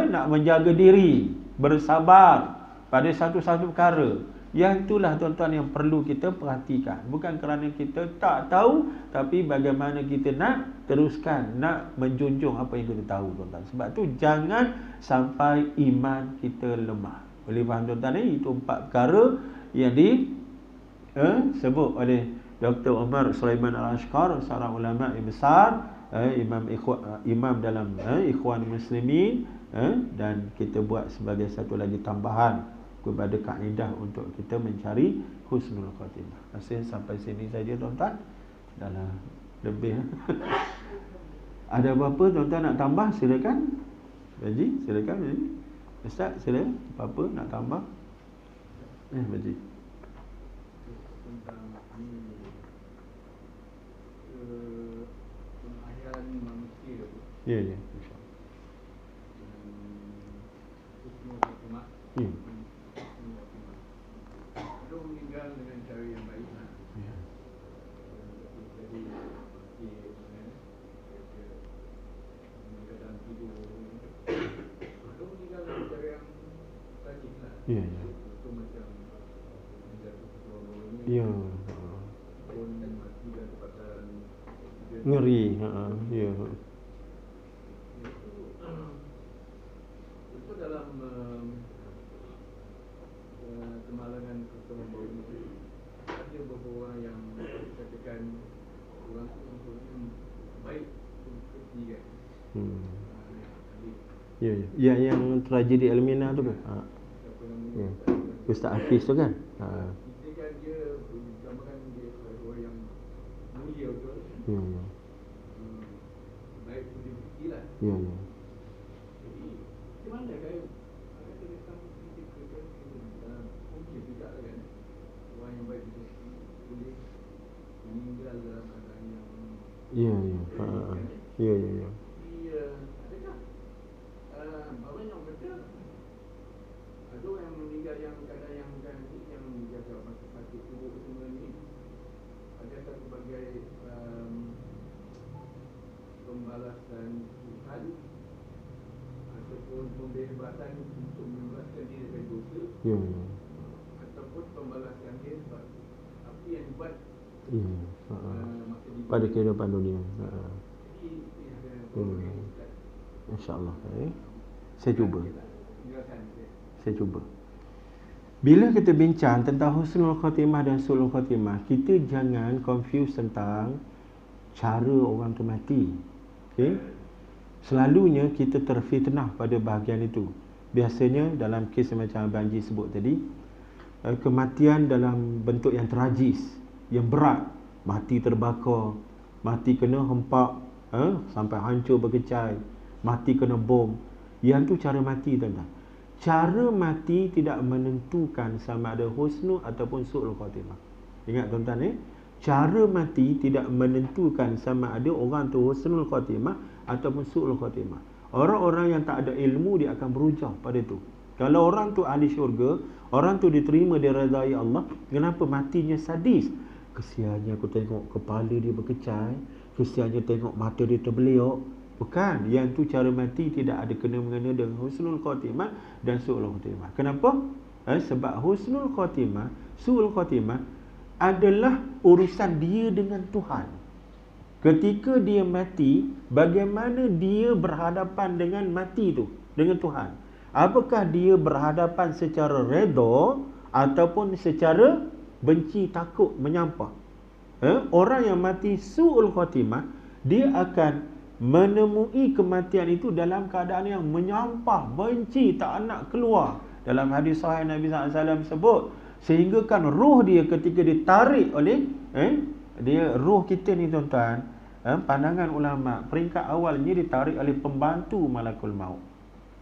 nak menjaga diri, bersabar pada satu-satu perkara. Yang itulah tuan-tuan yang perlu kita perhatikan. Bukan kerana kita tak tahu, tapi bagaimana kita nak teruskan, nak menjunjung apa yang kita tahu tuan-tuan. Sebab tu jangan sampai iman kita lemah. Boleh faham tuan-tuan ni? Itu 4 perkara yang disebut oleh Dr. Umar Sulaiman Al-Ashqar, seorang ulama yang besar, imam dalam Ikhwan Muslimin, dan kita buat sebagai satu lagi tambahan kepada kaedah untuk kita mencari husnul khatimah. Masih sampai sini saja tuan-tuan. Dah lah lebih. Ada apa-apa tuan-tuan nak tambah, silakan. Haji, silakan Haji. Ustaz, silakan. Apa-apa nak tambah? Haji. Tentang pengahiran manusia. Ya. Husnul khatimah. Ya. Meninggal dengan cara yang baik. Jadi dalam tidur atau meninggal dengan cara yang tragik lah. Itu macam meninggal Ya. pun mati dan tempatan Ngeri. Ya. Itu dalam kemalangan pertemuan baru ini ada beberapa orang yang katakan orang itu baik untuk ketiga. Ya, yang tragedi Elmina tu kan. Ya. Ustaz Hafiz tu kan. Kita kan dia bergambarkan dia orang yang mulia betul. Ya. Baik untuk diri lah. Ya. Jadi di mana kan ada datang kita mungkin tidak kan orang yang baik itu boleh meninggal dalam keadaan yang Ya. adakah orang yang betul ada orang yang meninggal yang keadaan yang bukan yang menjaga sakit turut semua ni, adakah sebagai pembalasan Tuhan ataupun pembebasan untuk membebaskan diri dari dosa, Ya. ataupun pembalasan dia sebab apa yang buat Ya. masa di Pada kehidupan dunia. Jadi ada InsyaAllah. Saya cuba. penjelasan dia. Saya cuba. Bila kita bincang tentang husnul khatimah dan su'ul khatimah, kita jangan confuse tentang cara orang tu mati. Okey? Selalunya kita terfitnah pada bahagian itu. Biasanya dalam kes macam Abang Haji sebut tadi, kematian dalam bentuk yang tragis, yang berat, mati terbakar, mati kena hempak, sampai hancur berkecai, mati kena bom. Yang tu cara mati, tuan-tuan. Cara mati tidak menentukan sama ada husnul ataupun su'ul khatimah. Ingat tuan-tuan, cara mati tidak menentukan sama ada orang tu husnul khatimah ataupun su'ul khatimah. Orang-orang yang tak ada ilmu, dia akan berujar pada tu. Kalau orang tu ahli syurga, orang tu diterima, diredai Allah, kenapa matinya sadis? Kesiannya aku tengok kepala dia berkecai, kesiannya tengok mata dia terbeliok. Bukan, yang tu cara mati tidak ada kena-mengena dengan husnul khatimah dan su'ul khatimah. Kenapa? Sebab husnul khatimah, su'ul khatimah adalah urusan dia dengan Tuhan. Ketika dia mati, bagaimana dia berhadapan dengan mati tu, dengan Tuhan? Apakah dia berhadapan secara redha ataupun secara benci, takut, menyampah? Orang yang mati su'ul khatimah, dia akan menemui kematian itu dalam keadaan yang menyampah, benci, tak nak keluar. Dalam hadis sahih Nabi SAW sebut, sehingga kan roh dia ketika ditarik oleh dia, roh kita ni tuan-tuan, pandangan ulama, peringkat awalnya ditarik oleh pembantu malakul maut,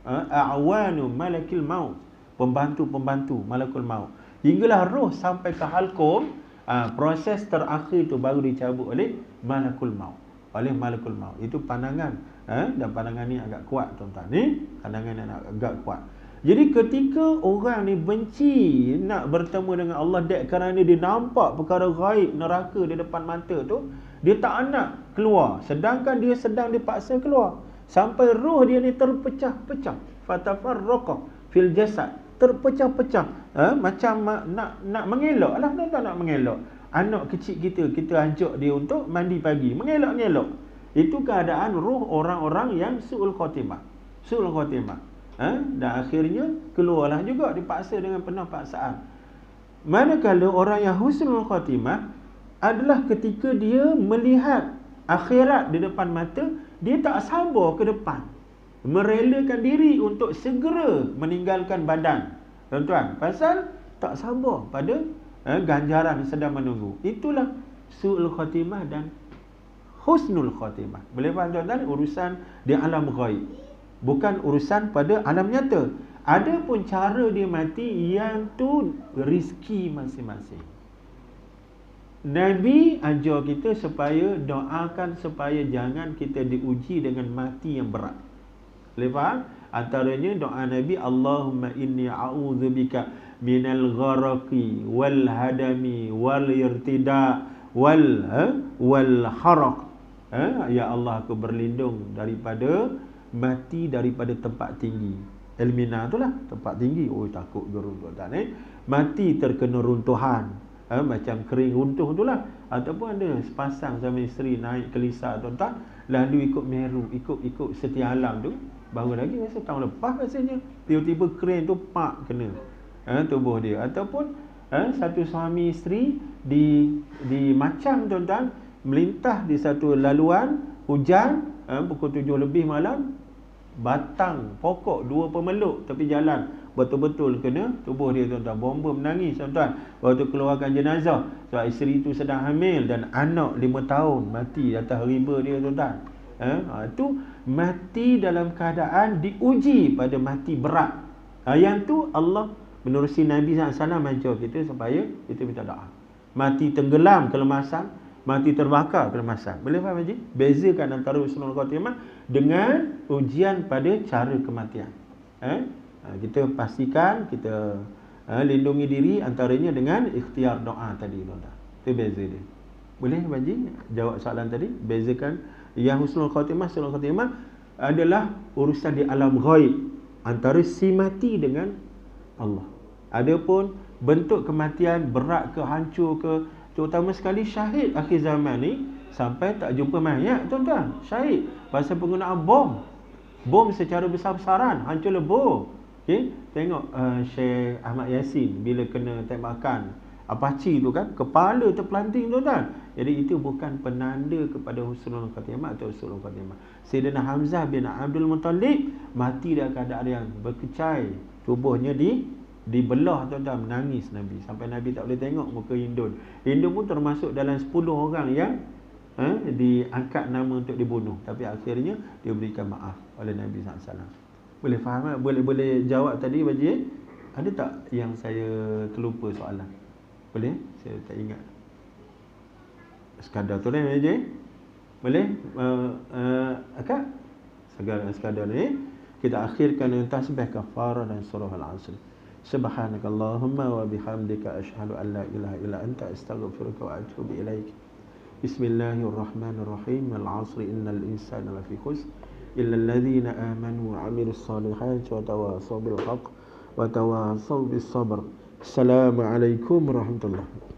a'wanu malakil maut, pembantu-pembantu malakul maut, hinggalah roh sampai ke halqum. Proses terakhir tu baru dicabut oleh malakul maut, Itu pandangan, dan pandangan ni agak kuat tuan-tuan. Pandangan yang agak kuat. Jadi ketika orang ni benci nak bertemu dengan Allah, kerana dia nampak perkara gaib neraka di depan mata tu, dia tak nak keluar, sedangkan dia sedang dipaksa keluar, sampai roh dia ni terpecah-pecah, fatafarraqa fil jasad, terpecah-pecah, macam nak mengelak lah tuan-tuan, nak mengelak. Anak kecil kita ajak dia untuk mandi pagi, mengelak-ngelak. Itu keadaan roh orang-orang yang su'ul khatimah. Su'ul khatimah. Dan akhirnya keluarlah juga, dipaksa dengan penuh paksaan. Manakala orang yang husnul khatimah adalah ketika dia melihat akhirat di depan mata, dia tak sabar ke depan, merelakan diri untuk segera meninggalkan badan. Tuan-tuan, pasal tak sabar pada ganjaran yang sedang menunggu. Itulah su'ul khatimah dan husnul khatimah. Boleh faham tuan-tuan? Urusan di alam ghaib, bukan urusan pada alam nyata. Ada pun cara dia mati, yang tu rezeki masing-masing. Nabi ajar kita supaya doakan supaya jangan kita diuji dengan mati yang berat. Boleh faham? Antaranya doa Nabi, Allahumma inni a'udzubika minal gharaqi wal hadami wal irtida wal haraq. Ya Allah, aku berlindung daripada mati daripada tempat tinggi. Elmina itulah tempat tinggi. Oh, takut geruntuhan, mati terkena runtuhan, macam kering runtuh itulah. Ataupun ada sepasang suami isteri naik kelisa tuan-tuan, lalu ikut Meru, ikut setia alam tu, baru lagi rasa tahun lepas rasanya, tiba-tiba kering tu pak kena tubuh dia. Ataupun satu suami isteri di Macang tuan-tuan, melintah di satu laluan hujan, pukul 7 lebih malam, batang pokok 2 pemeluk tepi jalan betul-betul kena tubuh dia tuan-tuan. Bomba menangis tuan-tuan waktu keluarkan jenazah, sebab isteri tu sedang hamil dan anak 5 tahun mati atas riba dia tuan-tuan. Itu mati dalam keadaan diuji pada mati berat. Yang tu Allah menerusi Nabi SAW ajar kita supaya kita minta doa. Mati tenggelam kelemasan, mati terbakar kelemasan. Boleh faham Haji? Bezakan antara husnul khatimah dengan ujian pada cara kematian. Kita pastikan kita lindungi diri antaranya dengan ikhtiar doa tadi tuan-tuan. Itu beza dia. Boleh Haji jawab soalan tadi? Bezakan Yang husnul khatimah adalah urusan di alam ghaib antara si mati dengan Allah. Adapun bentuk kematian berat ke, hancur ke, terutama sekali syahid akhir zaman ni, sampai tak jumpa mayat tuan-tuan. Syahid pasal penggunaan bom. Bom secara besar-besaran, hancur lebur. Okey, tengok Syekh Ahmad Yasin bila kena tembakan Apache tu kan, kepala terpelanting tuan-tuan. Jadi itu bukan penanda kepada husnul khatimah atau husnul khatimah. Sayyidina Hamzah bin Abdul Muttalib mati dalam keadaan yang berkecai, tubuhnya dibelah tuan-tuan, menangis Nabi sampai Nabi tak boleh tengok muka Hindun. Hindun pun termasuk dalam 10 orang yang diangkat nama untuk dibunuh, tapi akhirnya dia berikan maaf oleh Nabi SAW. Boleh faham? Boleh jawab tadi Baji? Ada tak yang saya terlupa soalan? Boleh? Saya tak ingat. Sekadar tu lah Baji? Boleh? Akak? Sekadar ni kita akhirkan dengan tasbih kafarah dan surah Al-Asr. Subhanakallahumma wa bihamdika asyhadu an la ilaha illa anta astaghfiruka wa atubu ilaik. Bismillahirrahmanirrahim. Al-'asri innal insana lafi khusr illa alladhina amanu wa 'amilus solihati wa tawassaw bil haqq wa tawassaw bis sabr. Assalamualaikum warahmatullahi wabarakatuh.